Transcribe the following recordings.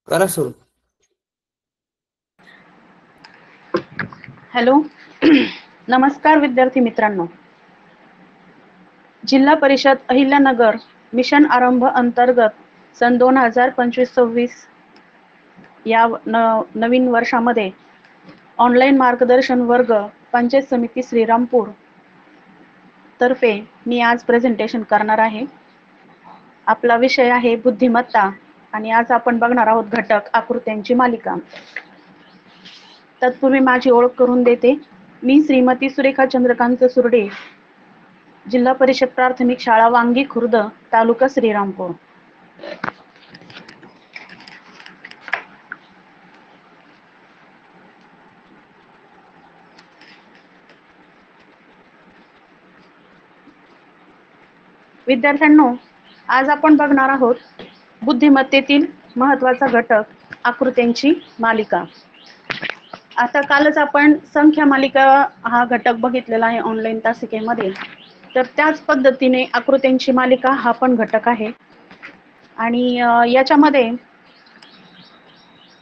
करा सुरू. हॅलो. नमस्कार विद्यार्थी मित्रांनो. जिल्हा परिषद अहिल्यानगर मिशन आरंभ अंतर्गत सन 2025-26 या नवीन वर्षामध्ये ऑनलाईन मार्गदर्शन वर्ग पंचायत समिती श्रीरामपूर तर्फे मी आज प्रेझेंटेशन करणार आहे. आपला विषय आहे बुद्धिमत्ता आणि आज आपण बघणार आहोत घटक आकृत्यांची मालिका. तत्पूर्वी माझी ओळख करून देते. मी श्रीमती सुरेखा चंद्रकांत सुर्डे, जिल्हा परिषद प्राथमिक शाळा वांगी खुर्द, तालुका श्रीरामपूर. विद्यार्थ्यांनो, आज आपण बघणार आहोत बुद्धिमत्तेतील महत्त्वाचा घटक आकृत्यांची मालिका. आता कालच आपण संख्या मालिका हा घटक बघितलेला आहे ऑनलाईन तासिकेमध्ये. तर त्याच पद्धतीने आकृत्यांची मालिका हा पण घटक आहे आणि याच्यामध्ये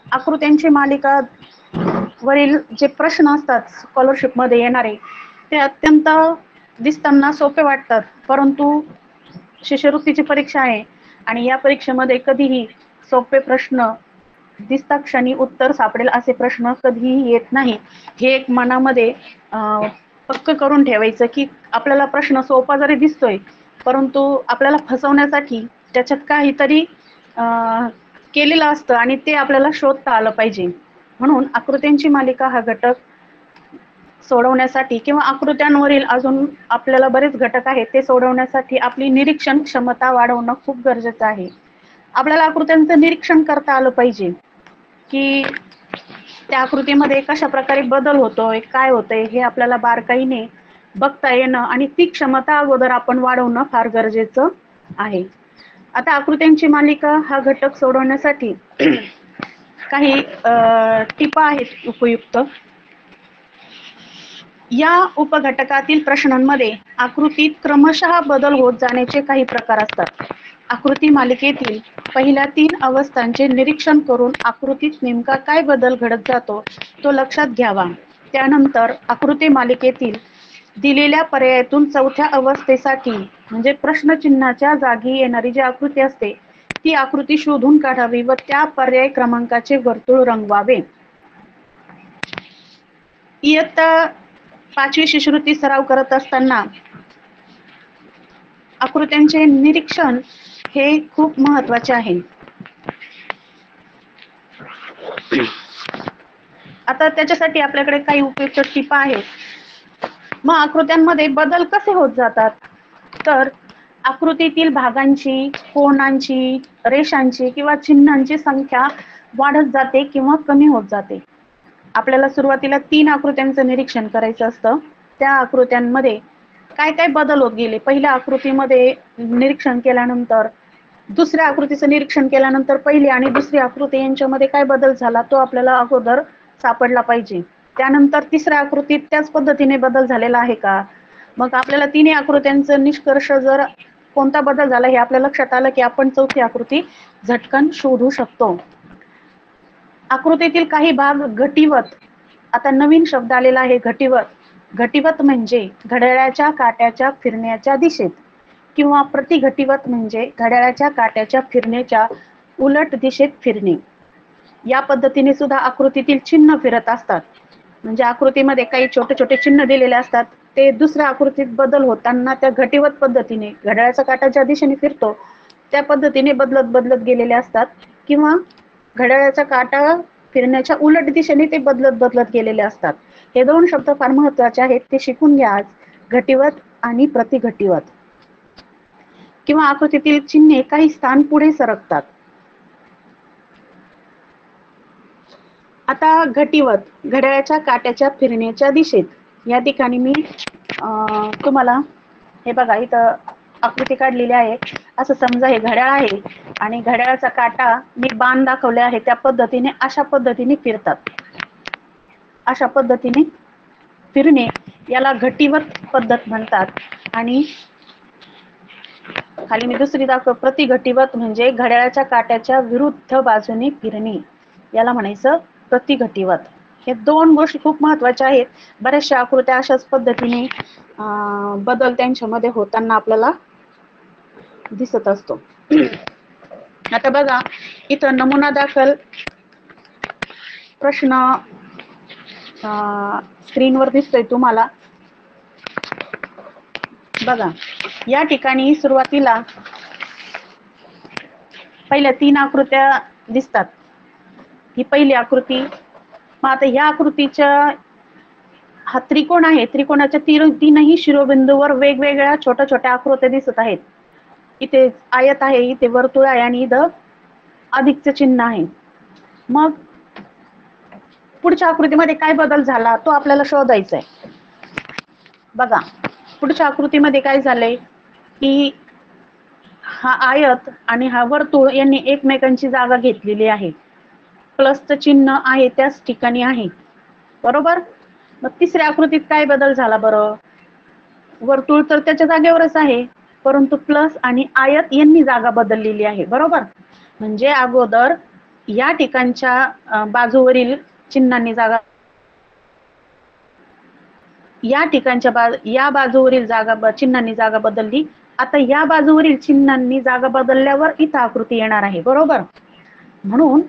आकृत्यांची मालिका वरील जे प्रश्न असतात स्कॉलरशिप मध्ये येणारे ते अत्यंत दिसताना सोपे वाटतात, परंतु शिष्यवृत्तीची परीक्षा आहे आणि या परीक्षेमध्ये कधीही सोपे प्रश्न दिसता क्षणी उत्तर सापडेल असे प्रश्न कधीही येत नाही. हे एक मनामध्ये पक्क करून ठेवायचं की आपल्याला प्रश्न सोपा जरी दिसतोय परंतु आपल्याला फसवण्यासाठी त्याच्यात काहीतरी केलेलं असतं आणि ते आपल्याला शोधता आलं पाहिजे. म्हणून आकृत्यांची मालिका हा घटक सोडवण्यासाठी किंवा आकृत्यांवरील अजून आपल्याला बरेच घटक आहेत ते सोडवण्यासाठी आपली निरीक्षण क्षमता वाढवणं खूप गरजेचं आहे. आपल्याला आकृत्यांचं निरीक्षण करता आलं पाहिजे की त्या आकृतीमध्ये कशा प्रकारे बदल होतोय, काय होतंय हे आपल्याला बारकाईने बघता येणं आणि ती क्षमता अगोदर आपण वाढवणं फार गरजेचं आहे. आता आकृत्यांची मालिका हा घटक सोडवण्यासाठी काही टिपा आहेत उपयुक्त. या उपघटकातील प्रश्नांमध्ये आकृतीत क्रमशः बदल होत जाण्याचे काही प्रकार असतात. आकृती मालिकेतील पहिल्या 3 अवस्थांचे निरीक्षण करून आकृतीत नेमका काय बदल घडत जातो तो लक्षात घ्यावा. त्यानंतर आकृती मालिकेतील दिलेल्या पर्यायातून चौथ्या अवस्थेसाठी म्हणजे प्रश्नचिन्हाच्या जागी येणारी जी आकृती असते ती आकृती शोधून काढावी व त्या पर्याय क्रमांकाचे वर्तुळ रंगवावे. इयत्ता 5वी शिष्यवृत्ती सराव करत असताना आकृत्यांचे निरीक्षण हे खूप महत्त्वाचे आहे. आता त्याच्यासाठी आपल्याकडे काही उपयुक्त टिपा आहेत. मग आकृत्यांमध्ये बदल कसे होत जातात तर आकृतीतील भागांची, कोनांची, रेषांची किंवा चिन्हांची संख्या वाढत जाते किंवा कमी होत जाते. आपल्याला सुरुवातीला 3 आकृत्यांचं निरीक्षण करायचं असतं. त्या आकृत्यांमध्ये काय काय बदल होत गेले, पहिल्या आकृतीमध्ये निरीक्षण केल्यानंतर दुसऱ्या आकृतीचं निरीक्षण केल्यानंतर पहिली आणि दुसरी आकृती यांच्यामध्ये काय बदल झाला तो आपल्याला अगोदर सापडला पाहिजे. त्यानंतर तिसऱ्या आकृतीत त्याच पद्धतीने बदल झालेला आहे का, मग आपल्याला 3 आकृत्यांचं निष्कर्ष जर कोणता बदल झाला हे आपल्या लक्षात आलं की आपण चौथी आकृती झटकन शोधू शकतो. आकृतीतील काही भाग घटीवत, आता नवीन शब्द आलेला आहे घटीवत. घटीवत म्हणजे घड्याळाच्या काट्याच्या फिरण्याच्या दिशेत किंवा प्रतिघटीवत म्हणजे घड्याळाच्या काट्याच्या फिरण्याच्या उलट दिशेत फिरणे. या पद्धतीने सुद्धा आकृतीतील चिन्ह फिरत असतात. म्हणजे आकृतीमध्ये काही छोटे छोटे चिन्ह दिलेले असतात ते दुसऱ्या आकृतीत बदल होताना त्या घटीवत पद्धतीने घड्याळाचा काटा ज्या दिशेने फिरतो त्या पद्धतीने बदलत गेलेले असतात किंवा घड्याळाचा काटा फिरण्याच्या उलट दिशेने ते बदलत गेलेले असतात. हे 2 शब्द फार महत्त्वाचे आहेत, ते शिकून घ्या आज. घटीवत आणि प्रतिघटीवत. किंवा आकृतीतील चिन्हे काही स्थान पुढे सरकतात. आता घटीवत, घड्याळाच्या काट्याच्या फिरण्याच्या दिशेत. या ठिकाणी मी तुम्हाला हे बघा इथं आकृती काढलेली आहे. असं समजा हे घड्याळ आहे आणि घड्याळाचा काटा मी बाण दाखवले आहे त्या पद्धतीने अशा पद्धतीने फिरतात. अशा पद्धतीने फिरणे याला घटीवत पद्धत म्हणतात. आणि खाली मी दुसरी दाखव, प्रतिघटिवत म्हणजे घड्याळाच्या काट्याच्या विरुद्ध बाजूने फिरणे, याला म्हणायचं प्रतिघटिवत. हे दोन गोष्टी खूप महत्वाच्या आहेत. बऱ्याचशा आकृत्या अशाच पद्धतीने बदल त्यांच्यामध्ये होताना आपल्याला दिसत असतो. आता बघा, इथं नमुना दाखल प्रश्न स्क्रीनवर दिसतोय तुम्हाला. बघा, या ठिकाणी सुरुवातीला पहिल्या 3 आकृत्या दिसतात. ही पहिली आकृती. मग आता ह्या आकृतीच्या हा त्रिकोण आहे, त्रिकोणाच्या तीनही शिरोबिंदूवर वेगवेगळ्या छोट्या छोट्या आकृत्या दिसत आहेत. इथे आयत आहे, इथे वर्तुळ आहे आणि इथं अधिकचं चिन्ह आहे. मग पुढच्या आकृतीमध्ये काय बदल झाला तो आपल्याला शोधायचा आहे. बघा, पुढच्या आकृतीमध्ये काय झालंय की हा आयत आणि हा वर्तुळ यांनी एकमेकांची जागा घेतलेली आहे. प्लसचं चिन्ह आहे त्याच ठिकाणी आहे, बरोबर. मग तिसऱ्या आकृतीत काय बदल झाला बरं? वर्तुळ तर त्याच्या जागेवरच आहे, परंतु प्लस आणि आयत यांनी जागा बदललेली आहे, बरोबर. म्हणजे अगोदर या ठिकाणच्या बाजूवरील चिन्हांनी जागा, या ठिकाणच्या या बाजूवरील चिन्हांनी जागा बदलली. आता या बाजूवरील चिन्हांनी जागा बदलल्यावर इथं आकृती येणार आहे, बरोबर. म्हणून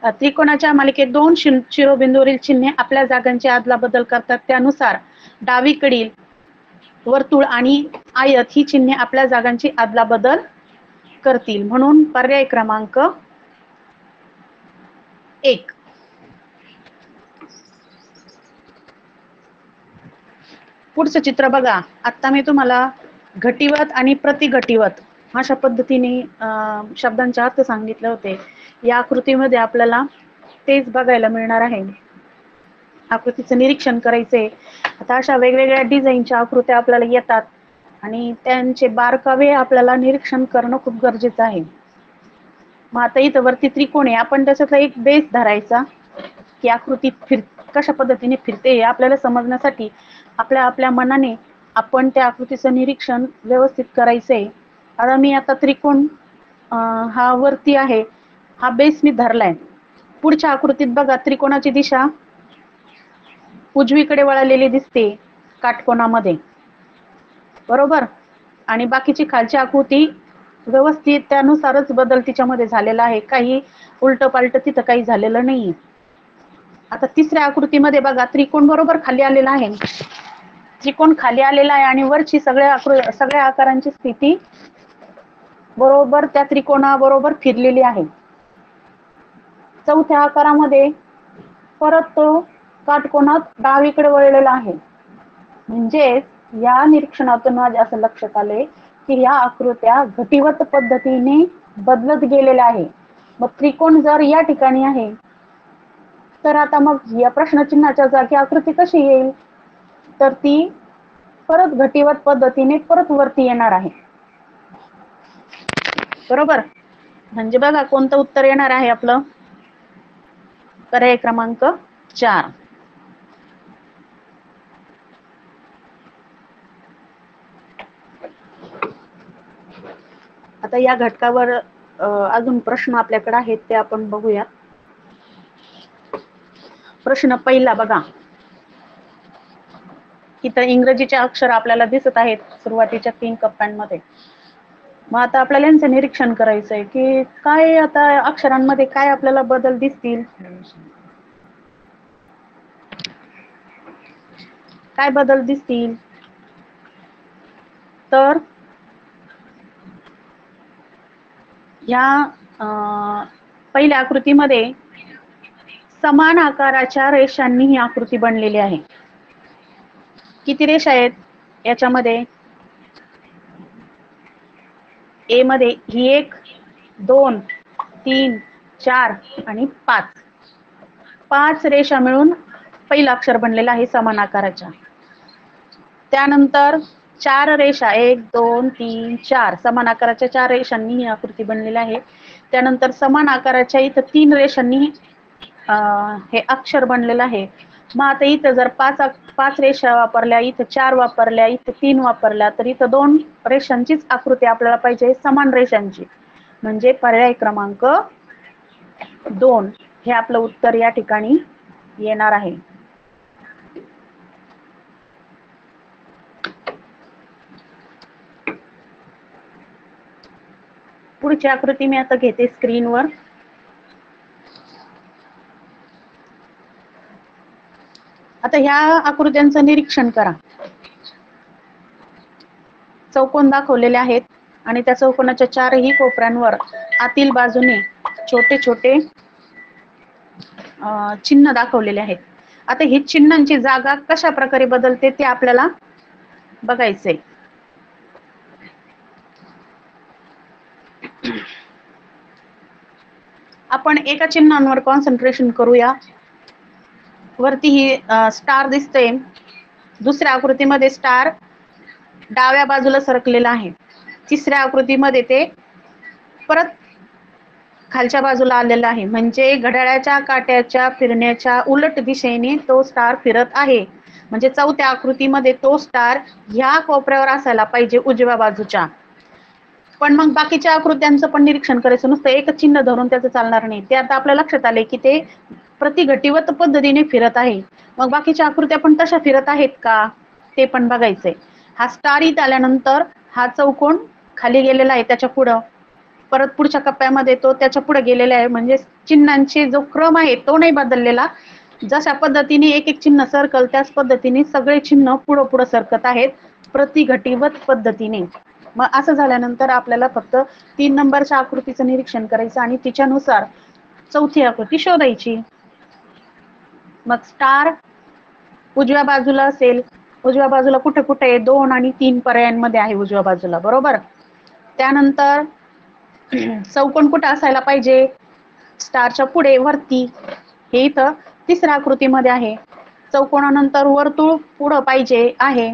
त्रिकोणाच्या मालिकेत 2 शिरोबिंदूवरील चिन्हे आपल्या जागांची आदला बदल करतात. त्यानुसार डावीकडील वर्तुळ आणि आयत ही चिन्हे आपल्या जागांची आदला बदल करतील. म्हणून पर्याय क्रमांक 1. पुढचं चित्र बघा. आता मी तुम्हाला घटिवत आणि प्रतिघटिवत अशा पद्धतीने शब्दांचे अर्थ सांगितले होते. या आकृतीमध्ये आपल्याला तेच बघायला मिळणार आहे. आकृतीचं निरीक्षण करायचंय. आता अशा वेगवेगळ्या डिझाईनच्या आकृत्या आपल्याला येतात आणि त्यांचे बारकावे आपल्याला निरीक्षण करणं खूप गरजेचं आहे. मग आता इथं वरती त्रिकोण आहे, आपण त्याच्यातला एक बेस धरायचा की आकृती कशा पद्धतीने फिरते हे आपल्याला समजण्यासाठी आपल्या मनाने आपण त्या आकृतीचं निरीक्षण व्यवस्थित करायचंय. आता त्रिकोण हा वरती आहे, हा बेस मी धरलाय. पुढच्या आकृतीत बघा, त्रिकोणाची दिशा उजवीकडे वळलेली दिसते काटकोनामध्ये, बरोबर. आणि बाकीची खालची आकृती व्यवस्थित त्यानुसारच बदल तिच्यामध्ये झालेला आहे, काही उलट पालट तिथं काही झालेलं नाही. आता तिसऱ्या आकृतीमध्ये बघा, त्रिकोण बरोबर खाली आलेला आहे. त्रिकोण खाली आलेला आहे आणि वरची सगळ्या आकारांची स्थिती बरोबर त्या त्रिकोणाबरोबर फिरलेली आहे. चौथ्या आकारामध्ये परत तो काटकोनात डावीकडे वळलेला आहे. म्हणजेच या निरीक्षणातून माझ्या असं लक्षात आले की या आकृत्या घटिवत पद्धतीने बदलत गेलेल्या आहे. मग त्रिकोण जर या ठिकाणी आहे तर आता मग या प्रश्नचिन्हाच्या जागी आकृती कशी येईल? तर ती परत घटिवत पद्धतीने परत वरती येणार आहे, बरोबर. म्हणजे बघा कोणतं उत्तर येणार आहे आपलं? पर्याय क्रमांक 4. आता या घटकावर अजून प्रश्न आपल्याकडे आहेत ते आपण बघूया. प्रश्न पहिला बघा, इथं इंग्रजीचे अक्षर आपल्याला दिसत आहेत सुरुवातीच्या 3 कप्प्यांमध्ये. मग आता आपल्याला यांचं निरीक्षण करायचंय की काय आता अक्षरांमध्ये काय आपल्याला बदल दिसतील, काय बदल दिसतील. तर या पहिल्या आकृतीमध्ये समान आकाराच्या रेषांनी ही आकृती बनलेली आहे. किती रेषा आहेत याच्यामध्ये? ए मध्ये ही 1, 2, 3, 4 आणि 5. 5 रेषा मिळून पहिलं अक्षर बनलेलं आहे समान आकाराच्या. त्यानंतर 4 रेषा 1, 2, 3, 4 समान आकाराच्या 4 रेषांनी ही आकृती बनलेली आहे. त्यानंतर समान आकाराच्या इथं 3 रेषांनी हे अक्षर बनलेलं आहे. मग आता इथं जर पाच रेषा वापरल्या, इथं 4 वापरल्या, इथं 3 वापरल्या, तर इथं 2 रेषांचीच आकृती आपल्याला पाहिजे, समान रेषांची. म्हणजे पर्याय क्रमांक 2 हे आपलं उत्तर या ठिकाणी येणार आहे. पुढची आकृती मी आता घेते स्क्रीनवर. आता ह्या आकृत्यांचं निरीक्षण करा. चौकोन दाखवलेले आहेत आणि त्या चौकोनाच्या 4ही कोपऱ्यांवर आतील बाजूने छोटे छोटे चिन्ह दाखवलेले आहेत. आता ही चिन्हांची जागा कशा प्रकारे बदलते ते आपल्याला बघायचंय. आपण एका चिन्हांवर कॉन्सन्ट्रेशन करूया. वरती ही स्टार दिसते. दुसऱ्या आकृतीमध्ये स्टार डाव्या बाजूला सरकलेला आहे. तिसऱ्या आकृतीमध्ये ते परत खालच्या बाजूला आलेला आहे. म्हणजे घड्याळाच्या काट्याच्या फिरण्याच्या उलट दिशेने तो स्टार फिरत आहे. म्हणजे चौथ्या आकृतीमध्ये तो स्टार ह्या कोपऱ्यावर असायला पाहिजे, उजव्या बाजूच्या. पण मग बाकीच्या आकृत्यांचं पण निरीक्षण करायचं, नुसतं एकच चिन्ह धरून त्याचं चालणार नाही. ते आता आपल्या लक्षात आले की ते प्रतिघटिवत पद्धतीने फिरत आहे. मग बाकीच्या आकृत्या पण तशा फिरत आहेत का ते पण बघायचंय. हा स्टार इथं आल्यानंतर हा चौकोन खाली गेलेला आहे, त्याच्या पुढं परत पुढच्या कप्प्यामध्ये तो त्याच्या पुढे गेलेला आहे. म्हणजे चिन्हांचे जो क्रम आहे तो नाही बदललेला. जशा पद्धतीने एक एक चिन्ह सरकल त्याच पद्धतीने सगळे चिन्ह पुढं पुढं सरकत आहेत प्रतिघटिवत पद्धतीने. मग असं झाल्यानंतर आपल्याला फक्त 3 नंबरच्या आकृतीचं निरीक्षण करायचं आणि तिच्यानुसार चौथी आकृती शोधायची. मग स्टार उजव्या बाजूला असेल. उजव्या बाजूला कुठे कुठे आहे? 2 आणि 3 पर्यायांमध्ये आहे उजव्या बाजूला, बरोबर. त्यानंतर चौकोन कुठे असायला पाहिजे? स्टारच्या पुढे वरती. हे इथं तिसऱ्या आकृतीमध्ये आहे. चौकोनानंतर वर्तुळ पुढं पाहिजे आहे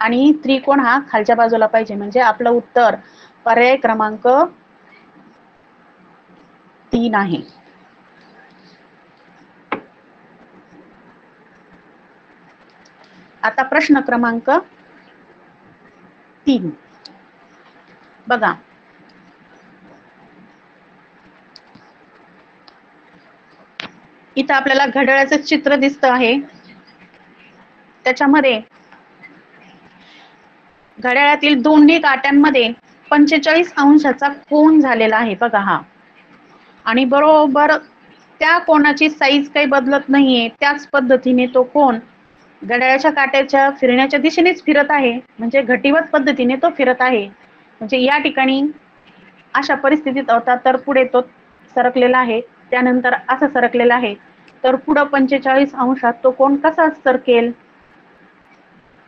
आणि त्रिकोण हा खालच्या बाजूला पाहिजे. म्हणजे आपलं उत्तर पर्याय क्रमांक 3 आहे. आता प्रश्न क्रमांक 3 बघा. इथं आपल्याला घड्याळाचं चित्र दिसत आहे. त्याच्यामध्ये घड्याळातील दोन्ही काट्यांमध्ये 45 अंशाचा कोन झालेला आहे बघा हा. आणि बरोबर त्या कोनाची साईज काही बदलत नाहीये. त्याच पद्धतीने तो कोन घड्याळाच्या काट्याच्या फिरण्याच्या दिशेनेच फिरत आहे. म्हणजे घटिवत पद्धतीने तो फिरत आहे. म्हणजे या ठिकाणी अशा परिस्थितीत होता तर पुढे तो सरकलेला आहे, त्यानंतर असा सरकलेला आहे, तर पुढं 45 अंशात तो कोन कसा सरकेल?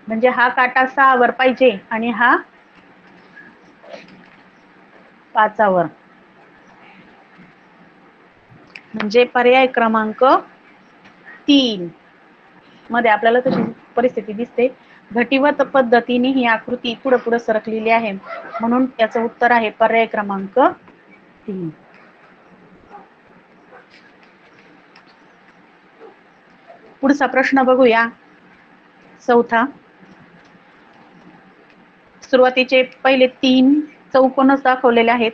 म्हणजे हा काटा 6 वर पाहिजे आणि हा 5 वर. म्हणजे पर्याय क्रमांक 3 मध्ये आपल्याला तशी परिस्थिती दिसते. घटिवत पद्धतीने ही आकृती पुढे पुढे सरकलेली आहे, म्हणून याचं उत्तर आहे पर्याय क्रमांक 3. पुढचा प्रश्न बघूया. चौथा. सुरुवातीचे पहिले 3 चौकोनच दाखवलेले आहेत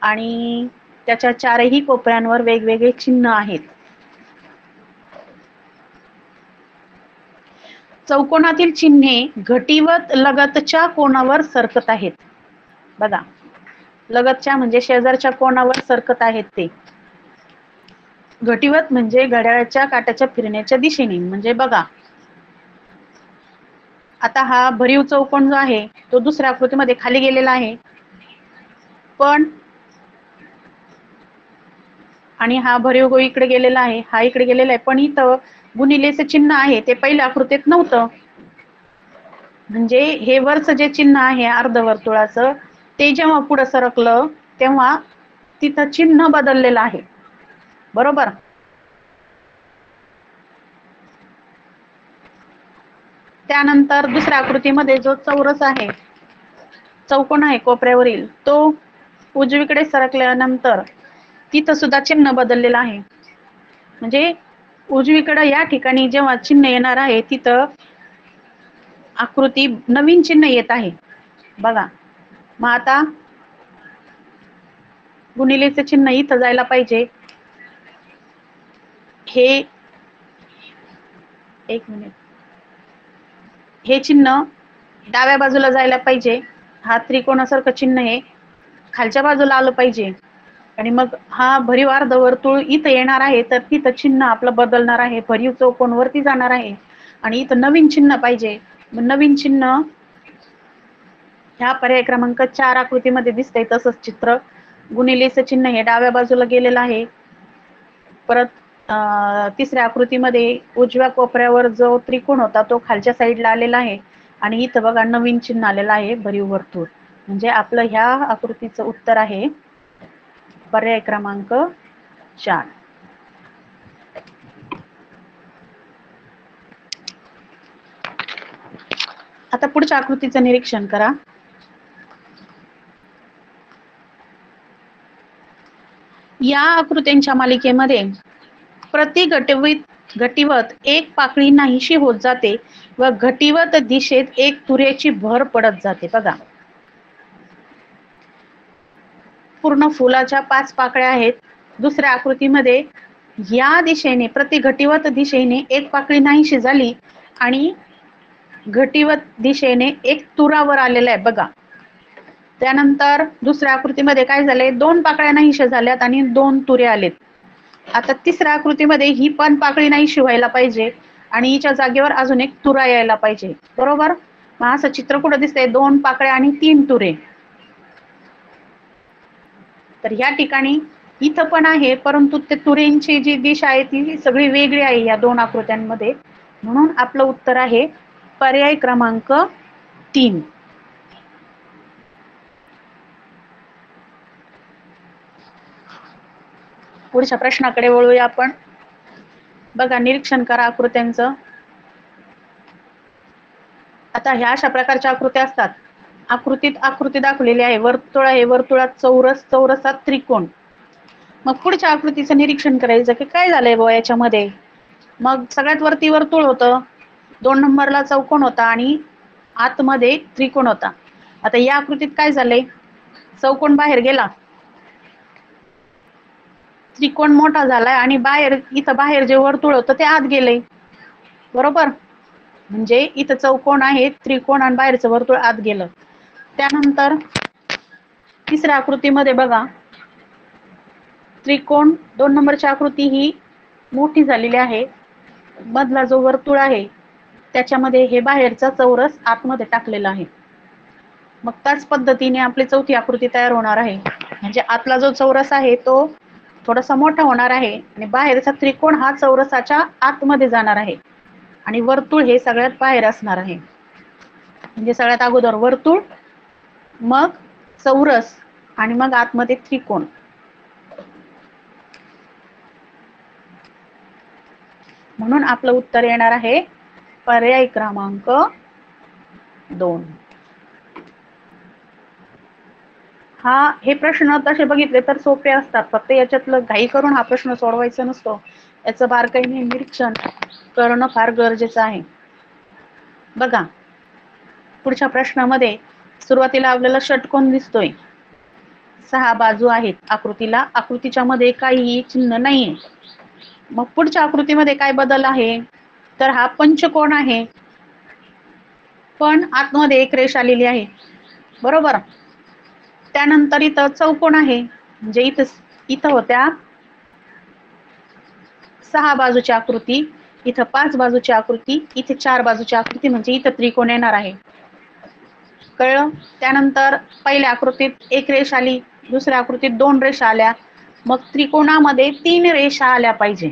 आणि त्याच्या 4ही कोपऱ्यांवर वेगवेगळे चिन्ह आहेत. चौकोनातील चिन्हे घटिवत लगतच्या कोनावर सरकत आहेत. बघा, लगतच्या म्हणजे शेजारच्या कोनावर सरकत आहेत ते. घटिवत म्हणजे घड्याळाच्या काट्याच्या फिरण्याच्या दिशेने. म्हणजे बघा, आता हा भरीव चौकोन जो आहे तो दुसऱ्या आकृतीमध्ये खाली गेलेला आहे, पण आणि हा भरीव इकडे गेलेला आहे, हा इकडे गेलेला आहे, पण इथं गुणिलेचं चिन्ह आहे ते पहिल्या आकृतीत नव्हतं. म्हणजे हे वरचं जे चिन्ह आहे अर्धवर्तुळाचं, ते जेव्हा पुढे सरकलं तेव्हा तिथं चिन्ह बदललेलं आहे, बरोबर. त्यानंतर दुसऱ्या आकृतीमध्ये जो चौरस आहे, चौकोन आहे कोपऱ्यावरील, तो उजवीकडे सरकल्यानंतर तिथं सुद्धा चिन्ह बदललेलं आहे. म्हणजे उजवीकडे या ठिकाणी जेव्हा चिन्ह येणार आहे तिथं आकृती नवीन चिन्ह येत आहे बघा. मग आता गुणिलेचं चिन्ह इथं जायला पाहिजे. हे एक मिनिट, हे चिन्ह डाव्या बाजूला जायला पाहिजे. हा त्रिकोणासारखं चिन्ह हे खालच्या बाजूला आलं पाहिजे. आणि मग हा भरीव अर्धवर्तुळ इथं येणार आहे तर तिथं चिन्ह आपलं बदलणार आहे. भरीव चौकोन वरती जाणार आहे आणि इथं नवीन चिन्ह पाहिजे. नवीन चिन्ह ह्या पर्याय क्रमांक 4 आकृतीमध्ये दिसतंय तसंच चित्र. गुणिलेचं चिन्ह हे डाव्या बाजूला गेलेलं आहे. परत तिसऱ्या आकृतीमध्ये उजव्या कोपऱ्यावर जो त्रिकोण होता तो खालच्या साईडला आलेला आहे आणि इथं बघा नवीन चिन्ह आलेलं आहे भरीव वर्तुळ. म्हणजे आपलं ह्या आकृतीचं उत्तर आहे पर्याय क्रमांक 4. आता पुढच्या आकृतीचं निरीक्षण करा. या आकृत्यांच्या मालिकेमध्ये प्रति घटिवत एक पाकळी नाहीशी होत जाते व घटिवत दिशेत एक तुऱ्याची भर पडत जाते. बघा, पूर्ण फुलाच्या 5 पाकळ्या आहेत. दुसऱ्या आकृतीमध्ये या दिशेने प्रति घटिवत दिशेने एक पाकळी नाहीशी झाली आणि घटिवत दिशेने एक तुरावर आलेला आहे बघा. त्यानंतर दुसऱ्या आकृतीमध्ये काय झालंय, 2 पाकळ्या नाहीशा झाल्यात आणि 2 तुरे आलेत. आता तिसऱ्या आकृतीमध्ये ही पण पाकळी नाहीशी व्हायला पाहिजे आणि हिच्या जागेवर अजून एक तुरा यायला पाहिजे. बरोबर. मग असं चित्र कुठं दिसतंय, 2 पाकळ्या आणि 3 तुरे. तर या ठिकाणी इथं पण आहे परंतु ते तुरेंची जी दिशा आहे ती सगळी वेगळी आहे या 2 आकृत्यांमध्ये. म्हणून आपलं उत्तर आहे पर्याय क्रमांक 3. पुढच्या प्रश्नाकडे वळूया आपण. बघा, निरीक्षण करा आकृत्यांचं. आता ह्या अशा प्रकारच्या आकृत्या असतात. आकृतीत आकृती दाखवलेली आहे. वर्तुळ आहे, वर्तुळात चौरस, चौरसात त्रिकोण. मग पुढच्या आकृतीचं निरीक्षण करायचं की काय झालंय बुवा याच्यामध्ये. मग सगळ्यात वरती वर्तुळ होतं, 2 नंबरला चौकोन होता आणि आतमध्ये त्रिकोण होता. आता या आकृतीत काय झालंय, चौकोन बाहेर गेला, त्रिकोण मोठा झालाय आणि इथं बाहेर जे वर्तुळ होतं ते आत गेलंय. बरोबर. म्हणजे इथं चौकोन आहे, त्रिकोण आणि बाहेरचं वर्तुळ आत गेलं. त्यानंतर तिसऱ्या आकृतीमध्ये बघा, त्रिकोण 2 नंबरची आकृती ही मोठी झालेली आहे. मधला जो वर्तुळ आहे त्याच्यामध्ये हे बाहेरचा चौरस आतमध्ये टाकलेला आहे. मग त्याच पद्धतीने आपली चौथी आकृती तयार होणार आहे. म्हणजे आतला जो चौरस आहे तो थोडासा मोठा होणार आहे आणि बाहेरचा त्रिकोण हा चौरसाच्या आतमध्ये जाणार आहे आणि वर्तुळ हे सगळ्यात बाहेर असणार आहे. म्हणजे सगळ्यात अगोदर वर्तुळ, मग चौरस आणि मग आतमध्ये त्रिकोण. म्हणून आपलं उत्तर येणार आहे पर्याय क्रमांक 2. हे प्रश्न तसे बघितले तर सोपे असतात, फक्त याच्यातलं घाई करून हा प्रश्न सोडवायचा नसतो. याचं बारकाईने निरीक्षण करणं फार गरजेचं आहे. बघा, पुढच्या प्रश्नामध्ये सुरुवातीला आपल्याला षटकोन दिसतोय. 6 बाजू आहेत आकृतीला. आकृतीच्या मध्ये काही चिन्ह नाहीये. मग पुढच्या आकृतीमध्ये काय बदल आहे, तर हा पंचकोन आहे पण आतमध्ये एक रेष आलेली आहे. बरोबर. त्यानंतर इथं चौकोन आहे, म्हणजे इथं होत्या 6 बाजूची आकृती, इथं 5 बाजूची आकृती, इथे 4 बाजूची आकृती, म्हणजे इथं त्रिकोण येणार आहे. कळलं. त्यानंतर पहिल्या आकृतीत एक रेष आली, दुसऱ्या आकृतीत 2 रेषा आल्या, मग त्रिकोणामध्ये 3 रेषा आल्या पाहिजे.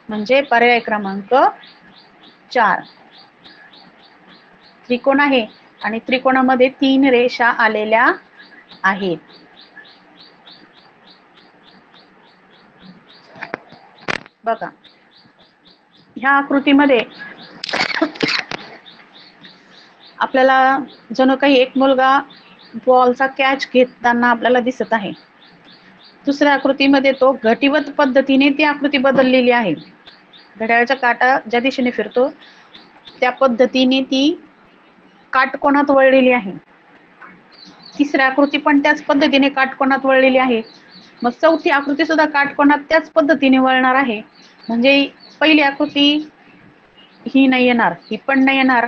म्हणजे पर्याय क्रमांक 4. त्रिकोण आहे आणि त्रिकोणामध्ये 3 रेषा आलेल्या आहेत. बघा, ह्या आकृतीमध्ये आपल्याला जणू काही एक मुलगा बॉलचा कॅच घेताना आपल्याला दिसत आहे. दुसऱ्या आकृतीमध्ये तो घटीवत पद्धतीने ती आकृती बदललेली आहे. घड्याळाचा काटा ज्या दिशेने फिरतो त्या पद्धतीने ती काटकोनात वळलेली आहे. तिसरी आकृती पण त्याच पद्धतीने काटकोनात वळलेली आहे. मग चौथी आकृती सुद्धा काटकोनात त्याच पद्धतीने वळणार आहे. म्हणजे पहिली आकृती ही नाही येणार, ही पण नाही येणार.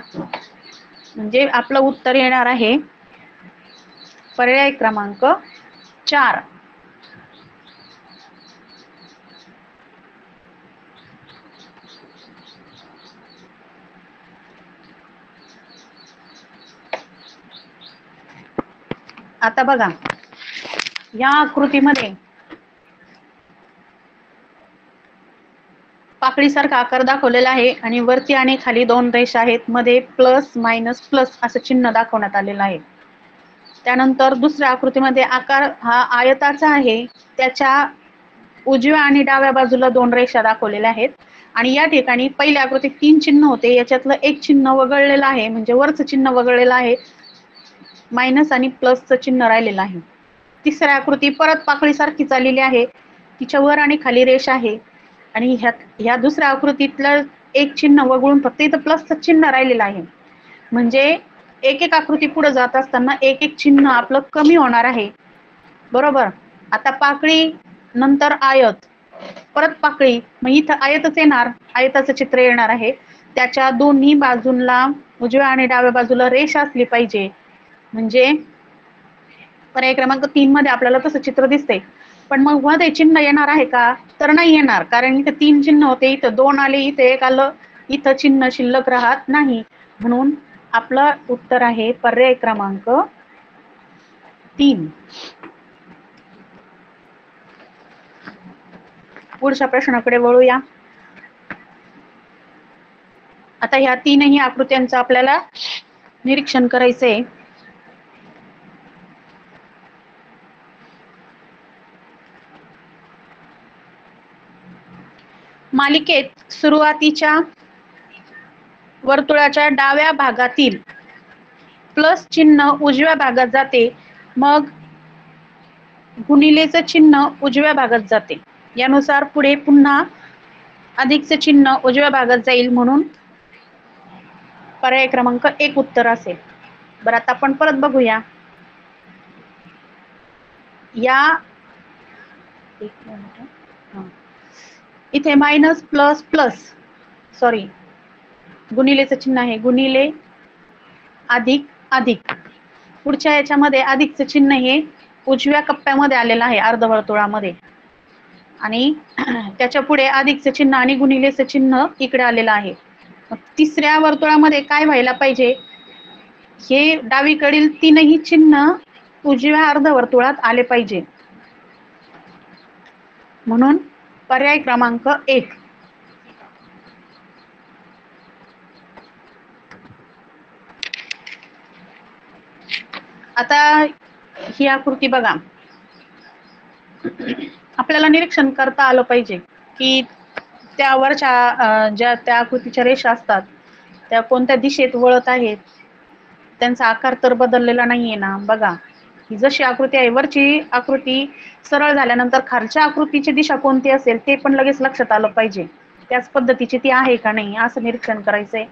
म्हणजे आपलं उत्तर येणार आहे पर्याय क्रमांक 4. आता बघा या आकृतीमध्ये पाकळीसारखा आकार दाखवलेला आहे आणि वरती आणि खाली 2 रेषा आहेत. मध्ये प्लस मायनस प्लस असं चिन्ह दाखवण्यात आलेलं आहे. त्यानंतर दुसऱ्या आकृतीमध्ये आकार हा आयताचा आहे. त्याच्या उजव्या आणि डाव्या बाजूला 2 रेषा दाखवलेल्या आहेत. आणि या ठिकाणी पहिल्या आकृतीत 3 चिन्ह होते, याच्यातलं एक चिन्ह वगळलेलं आहे, म्हणजे वरचं चिन्ह वगळलेलं आहे. मायनस आणि प्लसचं चिन्ह राहिलेलं आहे. तिसऱ्या आकृती परत पाकळीसारखी आलेली आहे. तिच्या वर आणि खाली रेषा आहे. आणि ह्या दुसऱ्या आकृतीतलं एक चिन्ह वगळून फक्त इथं प्लसचं चिन्ह राहिलेलं आहे. म्हणजे एक एक आकृती पुढे जात असताना एक एक चिन्ह आपलं कमी होणार आहे. बरोबर. आता पाकळी नंतर आयत, परत पाकळी, मग इथं आयतच येणार, आयताचं चित्र येणार आहे. त्याच्या दोन्ही बाजूंना उजव्या आणि डाव्या बाजूला रेषा असली पाहिजे. म्हणजे पर्याय क्रमांक 3 मध्ये आपल्याला तसं चित्र दिसतंय. पण मग मध्ये चिन्ह येणार आहे का? तर नाही येणार, कारण इथं 3 चिन्ह होते, इथं 2 आले, इथे 1 आलं, इथं चिन्ह शिल्लक राहत नाही. म्हणून आपलं उत्तर आहे पर्याय क्रमांक 3. पुढच्या प्रश्नाकडे वळूया. आता ह्या 3ही आकृत्यांचं आपल्याला निरीक्षण करायचंय. मालिकेत सुरुवातीच्या वर्तुळाच्या डाव्या भागातील प्लस चिन्ह उजव्या भागात जाते, मग गुणिलेचं चिन्ह उजव्या भागात जाते. यानुसार पुढे पुन्हा अधिकचे चिन्ह उजव्या भागात जाईल, म्हणून पर्याय क्रमांक 1 उत्तर असेल. बरं, आता आपण परत बघूया. इथे मायनस प्लस प्लस, सॉरी, गुणिलेचं चिन्ह आहे, गुणिले अधिक अधिक. पुढच्या याच्यामध्ये अधिकचं चिन्ह हे उजव्या कप्प्यामध्ये आलेलं आहे, अर्धवर्तुळामध्ये, आणि त्याच्या पुढे अधिकचं चिन्ह आणि गुणिलेचं चिन्ह इकडे आलेलं आहे. तिसऱ्या वर्तुळामध्ये काय व्हायला पाहिजे, हे डावीकडील 3ही चिन्ह उजव्या अर्धवर्तुळात आले पाहिजे. म्हणून पर्याय क्रमांक 1. आता ही आकृती बघा, आपल्याला निरीक्षण करता आलं पाहिजे की त्या वरच्या ज्या त्या आकृतीच्या रेषा असतात त्या कोणत्या दिशेत वळत आहेत, त्यांचा आकार तर बदललेला नाहीये ना. बघा, ही जशी आकृती आहे, वरची आकृती सरळ झाल्यानंतर खालच्या आकृतीची दिशा कोणती असेल ते पण लगेच लक्षात आलं पाहिजे. त्याच पद्धतीची ती आहे का नाही असं निरीक्षण करायचंय.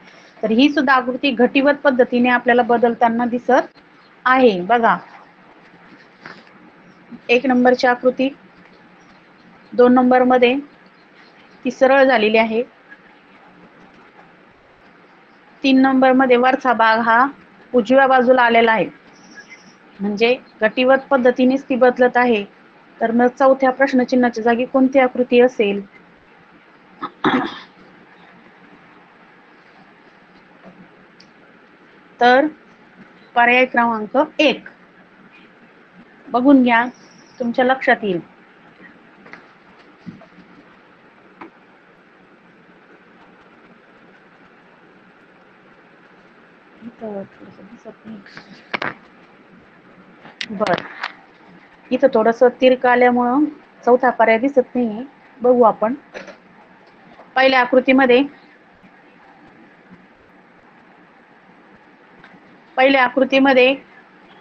तर ही सुद्धा आकृती घटीवत पद्धतीने आपल्याला बदलताना दिसत आहे. बघा, 1 नंबरची आकृती 2 नंबर मध्ये ती सरळ झालेली आहे. 3 नंबर मध्ये वरचा भाग हा उजव्या बाजूला आलेला आहे, म्हणजे घटीवत पद्धतीनेच ती बदलत आहे. तर मग चौथ्या प्रश्नचिन्हाच्या जागी कोणती आकृती असेल? तर पर्याय क्रमांक 1. बघून घ्या, तुमच्या लक्षात येईल. बर, इथं थोडस तिरक आल्यामुळं चौथा पर्याय दिसत नाहीये. बघू आपण. पहिल्या आकृतीमध्ये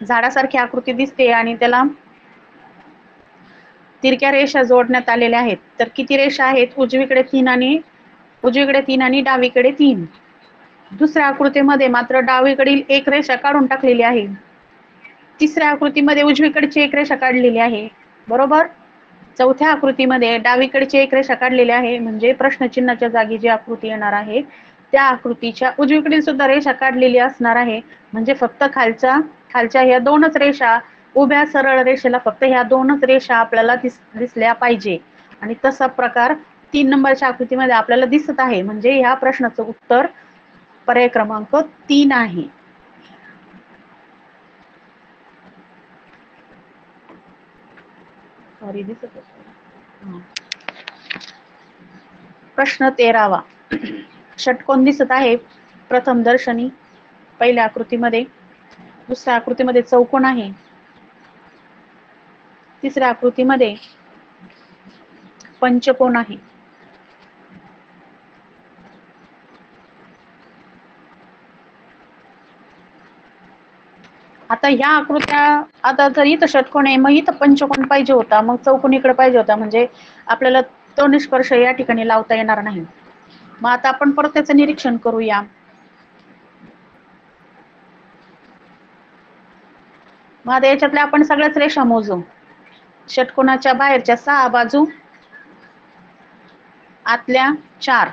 झाडासारखी आकृती दिसते आणि त्याला तिरक्या रेषा जोडण्यात आलेल्या आहेत. तर किती रेषा आहेत? उजवीकडे 3 आणि डावीकडे 3. दुसऱ्या आकृतीमध्ये मात्र डावीकडील एक रेषा काढून टाकलेली आहे. तिसऱ्या आकृतीमध्ये उजवीकडची एक रेषा काढलेली आहे. बरोबर? चौथ्या आकृतीमध्ये डावीकडची एक रेषा काढलेली आहे. म्हणजे प्रश्नचिन्हाच्या जागी जी आकृती येणार आहे त्या आकृतीच्या उजवीकडील सुद्धा रेषा काढलेली असणार आहे. म्हणजे फक्त खालच्या ह्या 2च रेषा, उभ्या सरळ रेषेला फक्त ह्या 2च रेषा आपल्याला दिसल्या पाहिजे. आणि तसा प्रकार 3 नंबरच्या आकृतीमध्ये आपल्याला दिसत आहे. म्हणजे ह्या प्रश्नाचं उत्तर पर्याय क्रमांक 3 आहे. सॉरी, दिसत आहे. प्रश्न 13वा. षटकोन दिसत आहे प्रथम दर्शनी पहिल्या आकृतीमध्ये. दुसऱ्या आकृतीमध्ये चौकोन आहे. तिसऱ्या आकृतीमध्ये पंचकोन आहे. आता ह्या आकृत्या, आता जर इथं षटकोन आहे मग इथं पंचकोन पाहिजे होता, मग चौकोन इकडे पाहिजे होता, म्हणजे आपल्याला तो निष्कर्ष या ठिकाणी लावता येणार नाही. मग आता आपण परत त्याचं निरीक्षण करूया. मग आता याच्यातल्या आपण सगळ्याच रेषा मोजू. षटकोनाच्या बाहेरच्या 6 बाजू, आतल्या 4,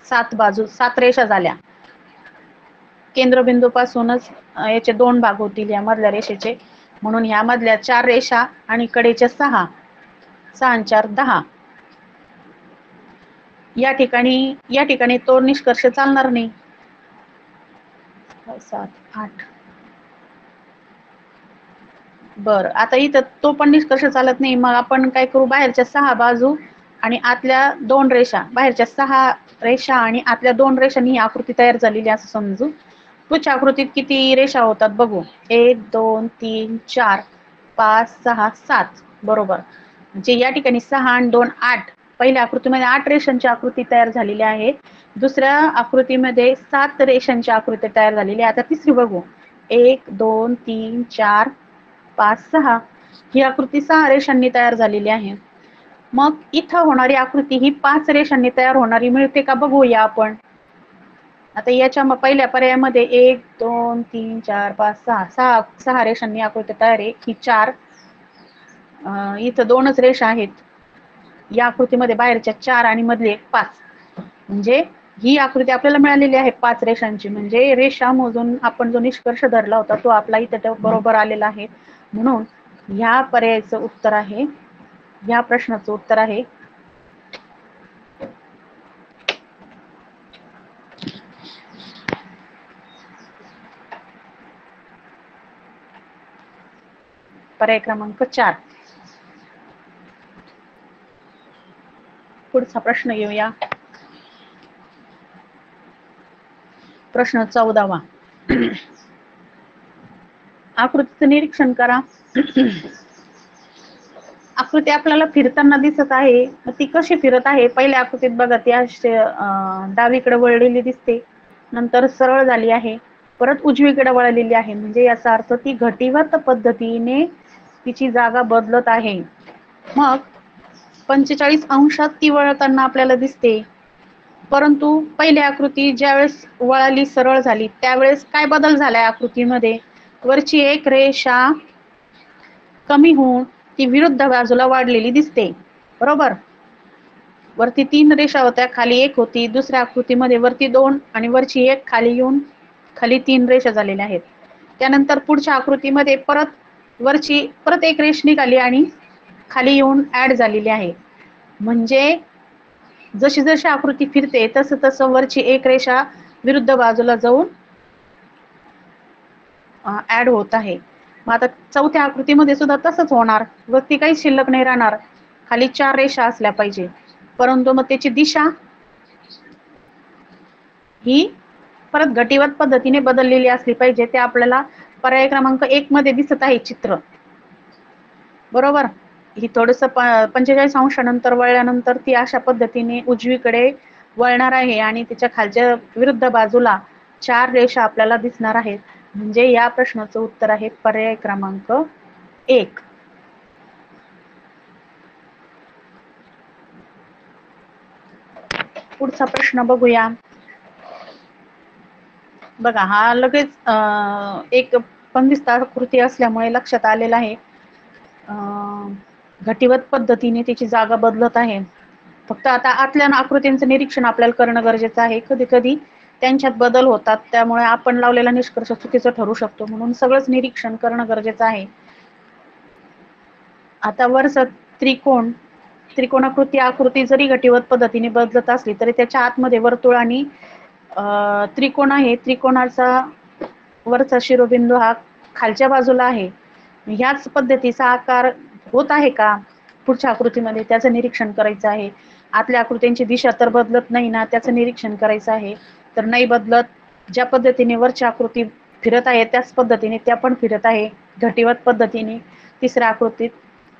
7 बाजू, 7 रेषा झाल्या. केंद्रबिंदू पासूनच याचे 2 भाग होतील या मधल्या रेषेचे. म्हणून ह्या मधल्या 4 रेषा आणि कडेच्या 6, 6 आणि 4 10. या ठिकाणी तो निष्कर्ष चालणार नाही. 7, 8. बरं, आता इथं तो पण निष्कर्ष चालत नाही. मग आपण काय करू, बाहेरच्या 6 बाजू आणि आतल्या 2 रेषा, बाहेरच्या 6 रेषा आणि आतल्या 2 रेषांनी ही आकृती तयार झालेली असं समजू. पुढच्या आकृतीत किती रेषा होतात बघू. 1 2 3 4 5 6 7. बरोबर. म्हणजे या ठिकाणी 6 आणि 2 8. पहिल्या आकृतीमध्ये 8 रेषांची आकृती तयार झालेली आहे. दुसऱ्या आकृतीमध्ये 7 रेषांची आकृती तयार झालेली आहे. आता तिसरी बघू. 1 2 3 4 5 6. ही आकृती 6 रेषांनी तयार झालेली आहे. मग इथं होणारी आकृती ही 5 रेषांनी तयार होणारी मिळते का बघूया आपण. आता याच्या पहिल्या पर्यायामध्ये 1 2 3 4 5 6 6 रेषांनी आकृती तयार आहे. ही 4, इथं 2च रेषा आहेत. या आकृतीमध्ये बाहेरच्या 4 आणि मधली एक 5. म्हणजे ही आकृती आपल्याला मिळालेली आहे 5 रेषांची. म्हणजे रेषा मोजून आपण जो निष्कर्ष धरला होता तो आपला इथं बरोबर आलेला आहे. म्हणून ह्या पर्यायाचं उत्तर आहे, ह्या प्रश्नाचं उत्तर आहे पर्याय क्रमांक 4. पुढचा प्रश्न घेऊया. प्रश्न 14वा. आकृतीचं निरीक्षण करा. आकृती आपल्याला फिरताना दिसत आहे. ती कशी फिरत आहे? पहिल्या आकृतीत बघा, ती डावीकडे वळलेली दिसते, नंतर सरळ झाली आहे, परत उजवीकडे वळलेली आहे. म्हणजे याचा अर्थ ती घटीवत पद्धतीने तिची जागा बदलत आहे. मग 45 अंशात ती वळताना आपल्याला दिसते. परंतु पहिली आकृती ज्यावेळेस वळाली, सरळ झाली, त्यावेळेस काय बदल झालाय आकृतीमध्ये? वरची एक रेषा कमी होऊन ती विरुद्ध बाजूला वाढलेली दिसते. बरोबर. वरती 3 रेषा होत्या, खाली 1 होती. दुसऱ्या आकृतीमध्ये वरती 2 आणि वरची 1, खाली येऊन खाली 3 रेषा झालेल्या आहेत. त्यानंतर पुढच्या आकृतीमध्ये वरची परत 1 रेष निघाली आणि खाली येऊन ऍड झालेली आहे. म्हणजे जशी जशी आकृती फिरते तसं तसं वरची 1 रेषा विरुद्ध बाजूला जाऊन ऍड होत आहे. मग आता चौथ्या आकृतीमध्ये सुद्धा तसंच होणार. वरती काही शिल्लक नाही राहणार, खाली 4 रेषा असल्या पाहिजे. परंतु मग त्याची दिशा ही परत घटीवत पद्धतीने बदललेली असली पाहिजे. ते आपल्याला पर्याय क्रमांक 1 मध्ये दिसत आहे चित्र. बरोबर. ही थोडस 45 अंशानंतर वळल्यानंतर ती अशा पद्धतीने उजवीकडे वळणार आहे आणि त्याच्या खालच्या विरुद्ध बाजूला 4 रेषा आपल्याला दिसणार आहेत. म्हणजे या प्रश्नाचं उत्तर आहे पर्याय क्रमांक 1. पुढचा प्रश्न बघूया. बघा, हा लगेच एक बंदिस्त आकृती असल्यामुळे लक्षात आलेला आहे. घटीवत पद्धतीने त्याची जागा बदलत आहे. फक्त आता आतल्या आकृतींचं निरीक्षण आपल्याला करणं गरजेचं आहे. कधी कधी त्यांच्यात बदल होतात, त्यामुळे आपण लावलेला निष्कर्ष चुकीचा ठरू शकतो. म्हणून सगळंच निरीक्षण करणं गरजेचं आहे. आता वरचा त्रिकोणाकृती आकृती जरी घटीवत पद्धतीने बदलत असली तरी त्याच्या आतमध्ये वर्तुळ आणि त्रिकोण आहे. त्रिकोणाचा वरचा शिरोबिंदू हा खालच्या बाजूला आहे. ह्याच पद्धतीचा आकार होत आहे का पुढच्या आकृतीमध्ये, त्याचं निरीक्षण करायचं आहे. आतल्या आकृत्यांची दिशा तर बदलत नाही ना, त्याचं निरीक्षण करायचं आहे. तर नाही बदलत. ज्या पद्धतीने वरच्या आकृती फिरत आहे त्याच पद्धतीने त्या पण फिरत आहे घटीवत पद्धतीने. तिसऱ्या आकृतीत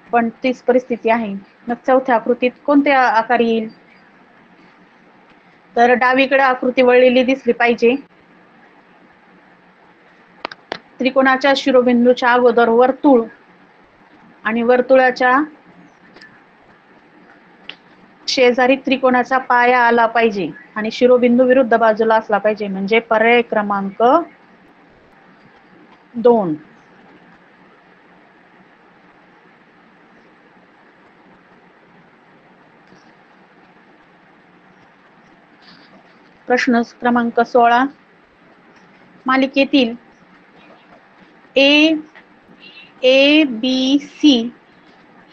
पण तीच परिस्थिती आहे. मग चौथ्या आकृतीत कोणते आकार येईल? तर डावीकडे आकृती वळलेली दिसली पाहिजे. त्रिकोणाच्या शिरोबिंदूच्या अगोदर वर्तुळ आणि वर्तुळाच्या शेजारी त्रिकोणाचा पाया आला पाहिजे आणि शिरोबिंदू विरुद्ध बाजूला असला पाहिजे. म्हणजे पर्याय क्रमांक 2. प्रश्न क्रमांक 16. मालिकेतील A, B, C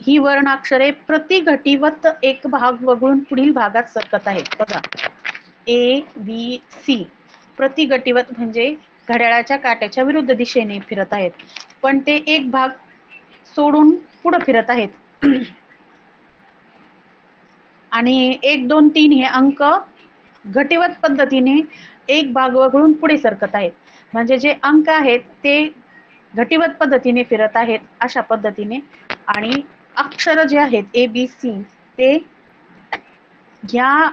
ही वर्णाक्षरे प्रति घटीवत एक भाग वगळून पुढील भागात सरकत आहेत. बघा, A, B, C प्रति घटीवत म्हणजे घड्याळाच्या काट्याच्या विरुद्ध दिशेने फिरत आहेत, पण ते एक भाग सोडून पुढे फिरत आहेत. आणि 1, 2, 3 हे अंक घटीवत पद्धतीने एक भाग वगळून पुढे सरकत आहेत. म्हणजे जे अंक आहेत ते घटीवत पद्धतीने फिरत आहेत अशा पद्धतीने, आणि अक्षर जे आहेत ABC ते ह्या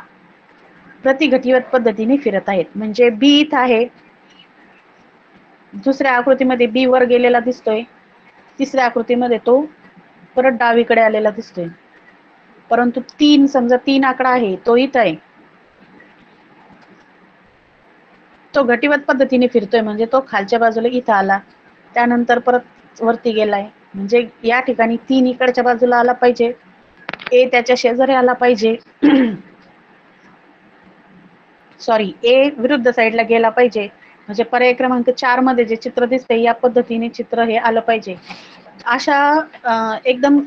प्रतिघटीवत पद्धतीने फिरत आहेत. म्हणजे B इथं आहे, दुसऱ्या आकृतीमध्ये B वर गेलेला दिसतोय, तिसऱ्या आकृतीमध्ये तो परत डावीकडे आलेला दिसतोय. परंतु 3 समजा 3 आकडा आहे तो इथं आहे, तो घटीवत पद्धतीने फिरतोय म्हणजे तो खालच्या बाजूला इथं आला, त्यानंतर परत वरती गेलाय. म्हणजे या ठिकाणी 3 इकडच्या बाजूला आला पाहिजे, A त्याच्या शेजारी आला पाहिजे, सॉरी A विरुद्ध साईडला गेला पाहिजे. म्हणजे पर्याय क्रमांक 4 मध्ये जे चित्र दिसतंय या पद्धतीने चित्र हे आलं पाहिजे. अशा एकदम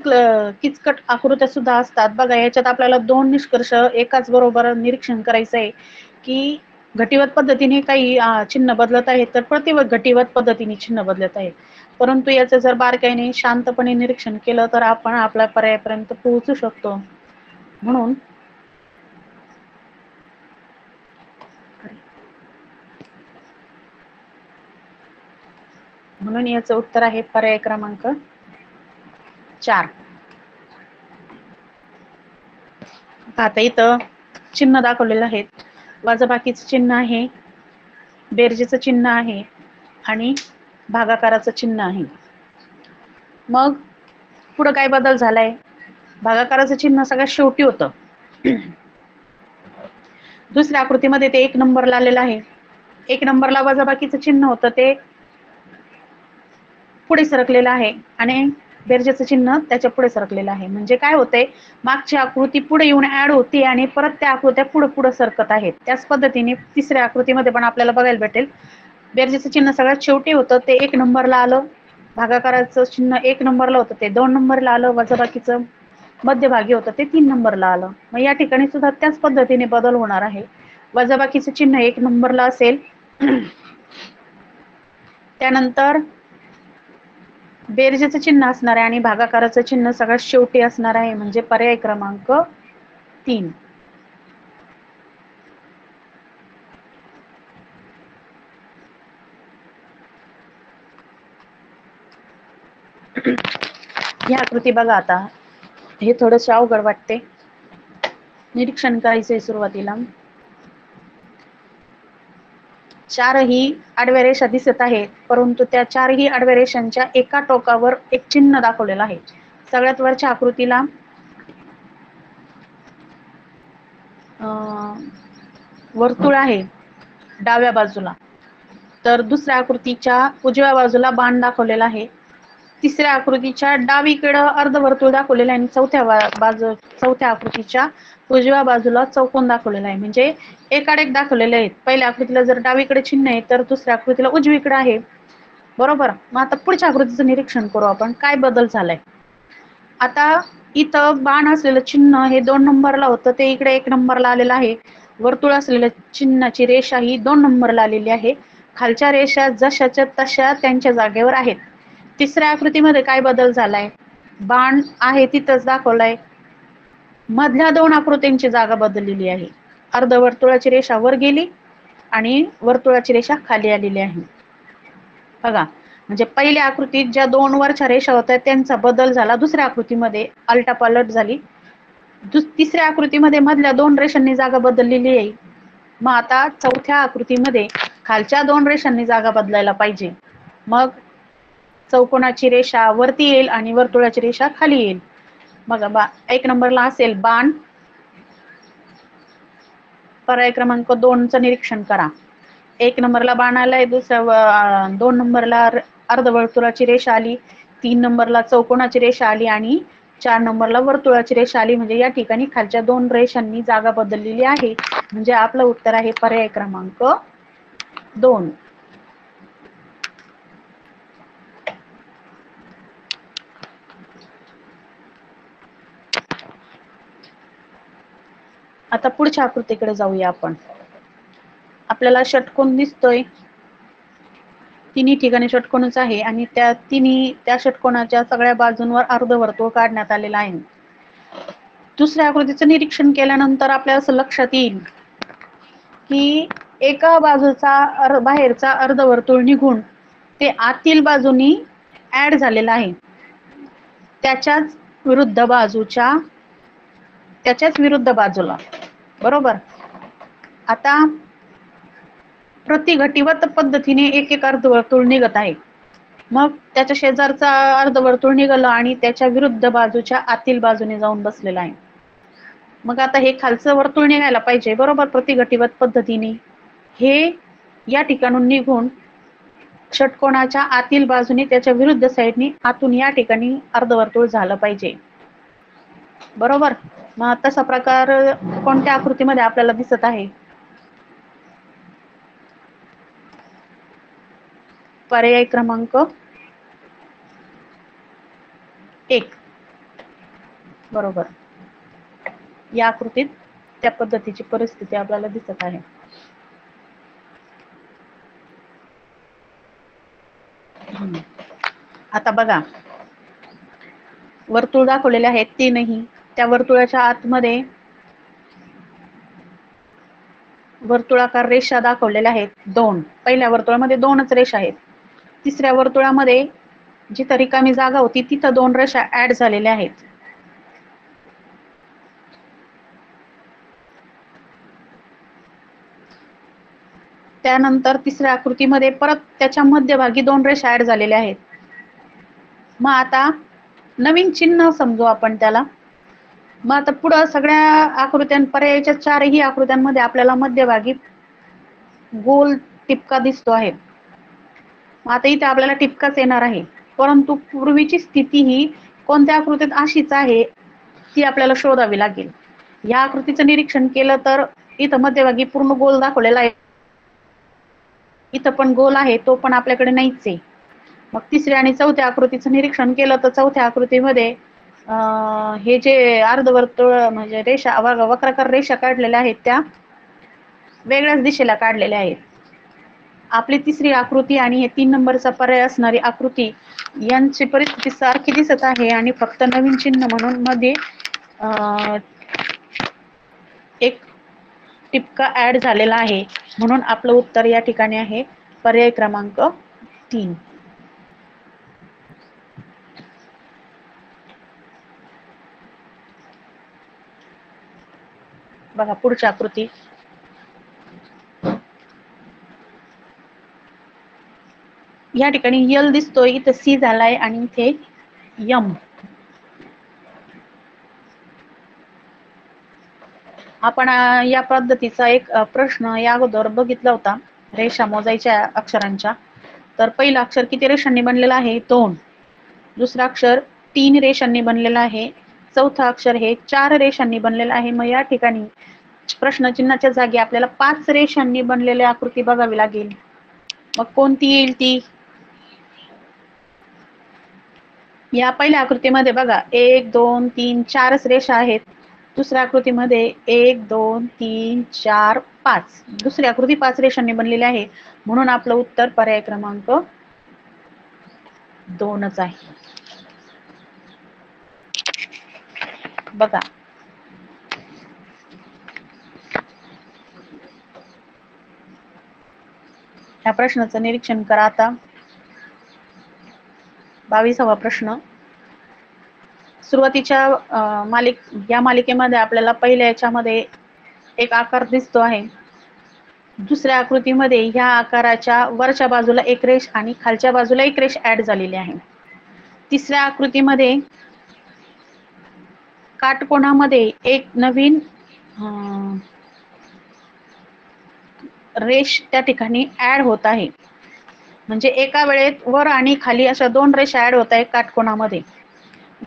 किचकट आकृत्या सुद्धा असतात. बघा, याच्यात आपल्याला 2 निष्कर्ष एकाच बरोबर निरीक्षण करायचं आहे की घटीवत पद्धतीने काही चिन्ह बदलत आहे तर घटीवत पद्धतीने चिन्ह बदलत आहे. परंतु याचं जर बारकाईने शांतपणे निरीक्षण केलं तर आपण आपल्या पर्यायापर्यंत पोहोचू शकतो. म्हणून याचं उत्तर आहे पर्याय क्रमांक 4. आता इथं चिन्ह दाखवलेलं आहे. वजाबाकीचं चिन्ह आहे, बेरजेचं चिन्ह आहे आणि भागाकाराचं चिन्ह आहे. मग पुढे काय बदल झालाय? भागाकाराचं चिन्ह सगळ्यात शेवटी होतं. दुसऱ्या आकृतीमध्ये ते 1 नंबरला आलेलं आहे. 1 नंबरला वजाबाकीचं चिन्ह होतं ते पुढे सरकलेलं आहे आणि बेरजेचं चिन्ह त्याच्या पुढे सरकलेलं आहे. म्हणजे काय होतंय, मागची आकृती पुढे येऊन ऍड होती आणि परत त्या आकृत्या पुढे पुढे सरकत आहेत. त्याच पद्धतीने तिसऱ्या आकृतीमध्ये पण आपल्याला बघायला भेटेल. बेरजेचं चिन्ह सगळ्यात शेवटी होतं ते 1 नंबरला आलं, भागाकाराचं चिन्ह 1 नंबरला होतं ते 2 नंबरला आलं, वजाबाकीचं मध्यभागी होतं ते 3 नंबरला आलं. मग या ठिकाणी सुद्धा त्याच पद्धतीने बदल होणार आहे. वजाबाकीचं चिन्ह 1 नंबरला असेल, त्यानंतर बेरजेचं चिन्ह असणार आहे आणि भागाकाराचं चिन्ह सगळ्यात शेवटी असणार आहे. म्हणजे पर्याय क्रमांक 3. ही आकृती बघा, आता हे थोडंसं अवघड वाटते, निरीक्षण करायचंय सुरुवातीला. चारही आडव्या रेषा दिसत आहेत, परंतु त्या चारही आडव्या रेषांच्या एका टोकावर एक चिन्ह दाखवलेलं आहे. सगळ्यात वरच्या आकृतीला वर्तुळ आहे डाव्या बाजूला, तर दुसऱ्या आकृतीच्या उजव्या बाजूला बाण दाखवलेला आहे. तिसऱ्या आकृतीच्या डावीकडं अर्धवर्तुळ दाखवलेलं आहे आणि चौथ्या आकृतीच्या उजव्या बाजूला चौकोन दाखवलेला आहे. म्हणजे एकाडेक दाखवलेले आहेत. पहिल्या आकृतीला जर डावीकडे चिन्ह आहे तर दुसऱ्या आकृतीला उजवीकडे आहे. बरोबर. मग आता पुढच्या आकृतीचं निरीक्षण करू आपण, काय बदल झालाय. आता इथं बाण असलेलं चिन्ह हे 2 नंबरला होतं, ते इकडे 1 नंबरला आलेलं आहे. वर्तुळ असलेल्या चिन्हाची रेषा ही 2 नंबरला आलेली आहे. खालच्या रेषा जशाच्या तशा त्यांच्या जागेवर आहेत. तिसऱ्या आकृतीमध्ये काय बदल झालाय, बाण आहे तिथंच दाखवलाय. मधल्या 2 आकृत्यांची जागा बदललेली आहे. अर्धवर्तुळाची रेषा वर गेली आणि वर्तुळाची रेषा खाली आलेली आहे. बघा, म्हणजे पहिल्या आकृतीत ज्या 2 वरच्या रेषा होत्या त्यांचा बदल झाला, दुसऱ्या आकृतीमध्ये आलटापालट झाली. तिसऱ्या आकृतीमध्ये मधल्या 2 रेषांनी जागा बदललेली आहे. मग आता चौथ्या आकृतीमध्ये खालच्या 2 रेषांनी जागा बदलायला पाहिजे. मग चौकोनाची रेषा वरती येईल आणि वर्तुळाची रेषा खाली येईल. मग 1 नंबरला असेल बाण. पर्याय क्रमांक 2 चं निरीक्षण करा. 1 नंबरला बाण आलाय, 2 नंबरला अर्धवर्तुळाची रेषा आली, 3 नंबरला चौकोनाची रेषा आली आणि 4 नंबरला वर्तुळाची रेषा आली. म्हणजे या ठिकाणी खालच्या 2 रेषांनी जागा बदललेली आहे. म्हणजे आपलं उत्तर आहे पर्याय क्रमांक 2. आता पुढच्या आकृतीकडे जाऊया आपण. आपल्याला षटकोन दिसतोय, तिन्ही ठिकाणी षटकोनच आहे आणि त्या षटकोनाच्या सगळ्या बाजूंवर अर्धवर्तुळ काढण्यात आलेलं आहे. दुसऱ्या आकृतीचं निरीक्षण केल्यानंतर आपल्याला असं लक्षात येईल की एका बाजूचा बाहेरचा अर्धवर्तुळ निघून ते आतील बाजूनी ऍड झालेलं आहे. त्याच्याच विरुद्ध बाजूला. बरोबर. आता प्रतिघटिवत पद्धतीने एक अर्धवर्तुळ निघत आहे. मग त्याच्या शेजारचा अर्धवर्तुळ निघालं आणि त्याच्या विरुद्ध बाजूच्या आतील बाजूने जाऊन बसलेला आहे. मग आता हे खालचं वर्तुळ निघायला पाहिजे, बरोबर, प्रतिघटिवत पद्धतीने. हे या ठिकाणून निघून षटकोनाच्या आतील बाजूने त्याच्या विरुद्ध साईडनी आतून या ठिकाणी अर्धवर्तुळ झालं पाहिजे. बरोबर. मग तसा प्रकार कोणत्या आकृतीमध्ये आपल्याला दिसत आहे. पर्याय क्रमांक 1. बरोबर. या आकृतीत त्या पद्धतीची परिस्थिती आपल्याला दिसत आहे. आता बघा, वर्तुळ दाखवलेले आहेत तीनही. त्या वर्तुळाच्या आतमध्ये वर्तुळाकार रेषा दाखवलेल्या आहेत 2. पहिल्या वर्तुळामध्ये 2च रेषा आहेत. तिसऱ्या वर्तुळामध्ये जिथं रिकामी जागा होती तिथं 2 रेषा ऍड झालेल्या आहेत. त्यानंतर तिसऱ्या आकृतीमध्ये परत त्याच्या मध्यभागी 2 रेषा ऍड झालेल्या आहेत. मग आता नवीन चिन्ह समजू आपण त्याला. मग आता पुढं सगळ्या पर्यायाच्या 4ही आकृत्यांमध्ये आपल्याला मध्यभागी गोल टिपका दिसतो आहे. आता इथे आपल्याला टिपकाच येणार आहे, परंतु पूर्वीची स्थिती ही कोणत्या आकृतीत अशीच आहे ती आपल्याला शोधावी लागेल. या आकृतीचं निरीक्षण केलं तर इथं मध्यभागी पूर्ण गोल दाखवलेला आहे. इथं पण गोल आहे, तो पण आपल्याकडे नाहीच आहे. मग तिसऱ्या आणि चौथ्या आकृतीचं निरीक्षण केलं तर चौथ्या आकृतीमध्ये हे जे अर्धवर्तुळ म्हणजे रेषा वक्राकार रेषा काढलेल्या आहेत त्या वेगळ्याच दिशेला काढलेल्या आहेत. आपली तिसरी आकृती आणि हे 3 नंबरचा पर्याय असणारी आकृती यांची परिस्थिती सारखी दिसत आहे आणि फक्त नवीन चिन्ह म्हणून मध्ये एक टिपका ऍड झालेला आहे. म्हणून आपलं उत्तर या ठिकाणी आहे पर्याय क्रमांक 3. बघा पुढची आकृती. या ठिकाणी यल दिसतोय, इथं सी झालाय आणि इथे यम. आपण या पद्धतीचा एक प्रश्न या अगोदर बघितला होता रेषा मोजायच्या अक्षरांच्या. तर पहिलं अक्षर किती रेषांनी बनलेलं आहे? 2. दुसरं अक्षर 3 रेषांनी बनलेलं आहे. चौथं अक्षर हे 4 रेषांनी बनलेलं आहे. मग या ठिकाणी प्रश्नचिन्हाच्या जागी आपल्याला 5 रेषांनी बनलेली आकृती बघावी लागेल. मग कोणती येईल ती? या पहिल्या आकृतीमध्ये बघा 1 2 3 4च रेषा आहेत. दुसऱ्या आकृतीमध्ये 1 2 3 4 5. दुसरी आकृती 5 रेषांनी बनलेली आहे. म्हणून आपलं उत्तर पर्याय क्रमांक 2च आहे. बघा या प्रश्नाचं निरीक्षण करा आता. 22वा प्रश्न. सुरुवातीच्या या मालिकेमध्ये आपल्याला पहिल्या याच्यामध्ये एक आकार दिसतो आहे. दुसऱ्या आकृतीमध्ये ह्या आकाराच्या वरच्या बाजूला एक रेष आणि खालच्या बाजूला एक रेष ऍड झालेली आहे. तिसऱ्या आकृतीमध्ये काटकोनामध्ये एक नवीन रेष त्या ठिकाणी ऍड होत आहे. म्हणजे एका वेळेत वर आणि खाली अशा 2 रेषा ऍड होत आहेत काटकोनामध्ये.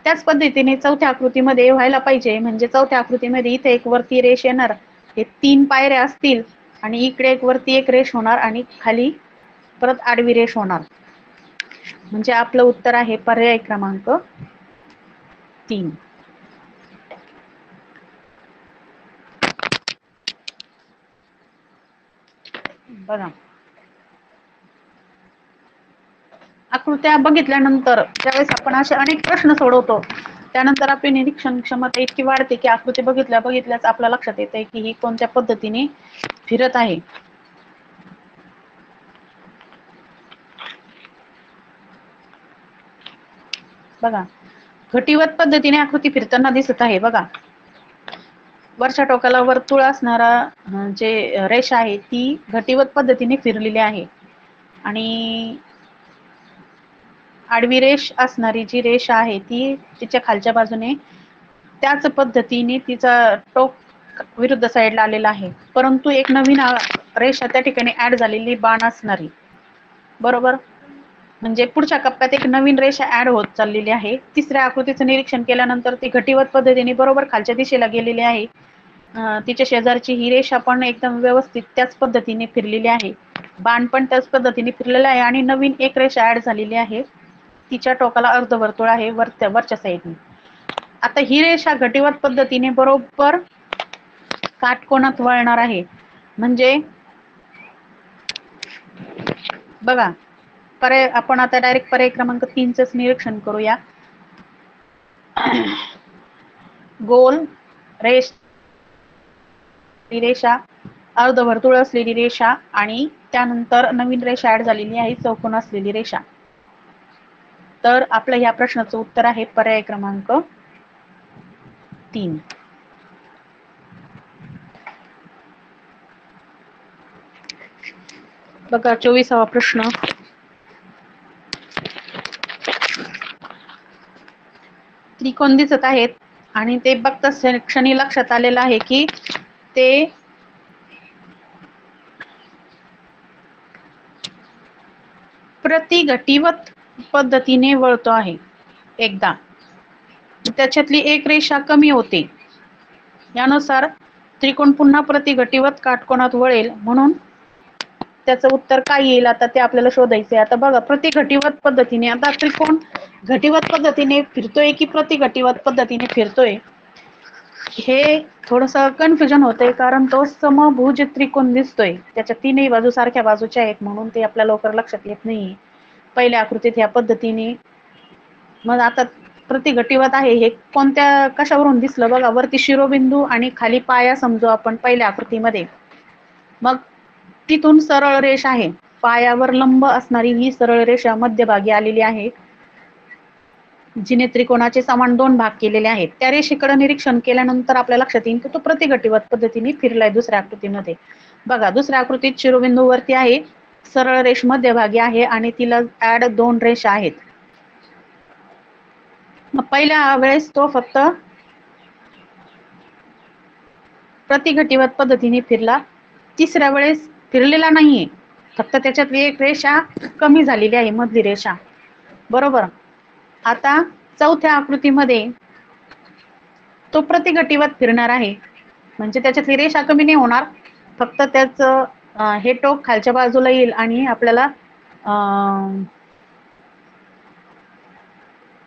त्याच पद्धतीने चौथ्या आकृतीमध्ये व्हायला पाहिजे. म्हणजे चौथ्या आकृतीमध्ये इथे एक वरती रेष येणार, हे 3 पायऱ्या असतील आणि इकडे एक वरती एक रेष होणार आणि खाली परत आडवी रेष होणार. म्हणजे आपलं उत्तर आहे पर्याय क्रमांक 3. बघा आकृत्या बघितल्यानंतर ज्यावेळेस आपण असे अनेक प्रश्न सोडवतो त्यानंतर आपली निरीक्षण क्षमता इतकी वाढते की आकृती बघितल्याच आपल्या लक्षात येते की ही कोणत्या पद्धतीने फिरत आहे. बघा घटीवत पद्धतीने आकृती फिरताना दिसत आहे. बघा वरच्या टोकाला वर्तुळ असणारा जे रेषा आहे ती घटीवत पद्धतीने फिरलेली आहे आणि आडवी रेष असणारी जी रेषा आहे ती तिच्या खालच्या बाजूने त्याच पद्धतीने तिचा टोक विरुद्ध साईडला आलेला आहे. परंतु एक नवीन रेषा त्या ठिकाणी ऍड झालेली बाण असणारी. बरोबर. म्हणजे पुढच्या कप्प्यात एक नवीन रेषा ऍड होत चाललेली आहे. तिसऱ्या आकृतीचं निरीक्षण केल्यानंतर ती घटीवत पद्धतीने बरोबर खालच्या दिशेला गेलेली आहे. तिच्या शेजारची ही रेषा पण एकदम व्यवस्थित त्याच पद्धतीने फिरलेली आहे. बाण पण त्याच पद्धतीने फिरलेला आहे आणि नवीन एक रेषा ऍड झालेली आहे. तिच्या टोकाला अर्धवर्तुळ आहे वरच्या साईडने. आता ही रेषा घटीवत पद्धतीने बरोबर काटकोनात वळणार आहे. म्हणजे बघा आपण आता डायरेक्ट पर्याय क्रमांक 3च निरीक्षण करूया. गोल रेषा, अर्धवर्तुळ असलेली रेषा आणि त्यानंतर नवीन रेषा ऍड झालेली आहे चौकोन असलेली रेषा. तर आपलं ह्या प्रश्नाचं उत्तर आहे पर्याय क्रमांक 3. बघा 24वा प्रश्न. त्रिकोण दिसत आहेत आणि ते बघताच क्षणी लक्षात आलेलं आहे की ते प्रतिघटीवत पद्धतीने वळतो आहे. एकदा त्याच्यातली एक रेषा कमी होते. यानुसार त्रिकोण पुन्हा प्रतिघटीवत काटकोनात वळेल. म्हणून त्याचं उत्तर काय येईल आता ते आपल्याला शोधायचंय. आता बघा प्रतिघटीवत पद्धतीने, आता त्रिकोण घटीवत पद्धतीने फिरतोय की प्रतिघटीवत पद्धतीने फिरतोय हे थोडस कन्फ्युजन होतंय. कारण तो समभुज त्रिकोण दिसतोय, त्याच्या तीनही बाजू सारख्या बाजूच्या आहेत म्हणून ते आपल्या लवकर लक्षात येत नाही पहिल्या आकृतीत ह्या पद्धतीने. मग आता प्रतिघटीवत आहे हे कोणत्या कशावरून दिसलं बघा. वरती शिरोबिंदू आणि खाली पाया समजू आपण पहिल्या आकृतीमध्ये. मग तिथून सरळ रेष आहे, पायावर लंब असणारी ही सरळ रेषा मध्यभागी आलेली आहे, जिने त्रिकोणाचे समान 2 भाग केलेले आहेत. त्या रेषेकडे निरीक्षण केल्यानंतर आपल्या लक्षात येईल की तो प्रतिघटीवत पद्धतीने फिरलाय दुसऱ्या आकृतीमध्ये. बघा दुसऱ्या आकृतीत शिरोबिंदू वरती आहे सरळ रेष मध्यभागी आहे आणि तिला ऍड 2 रेषा आहेत. मग पहिल्या वेळेस तो फक्त प्रतिघटीवत पद्धतीने फिरला, तिसऱ्या वेळेस फिरलेला नाहीये, फक्त त्याच्यात एक रेषा कमी झालेली आहे, मधली रेषा. बरोबर. आता चौथ्या आकृतीमध्ये तो प्रतिघटीवत फिरणार आहे, म्हणजे त्याच्यातली रेषा कमी नाही होणार, फक्त त्याचं हे टोक खालच्या बाजूला येईल आणि आपल्याला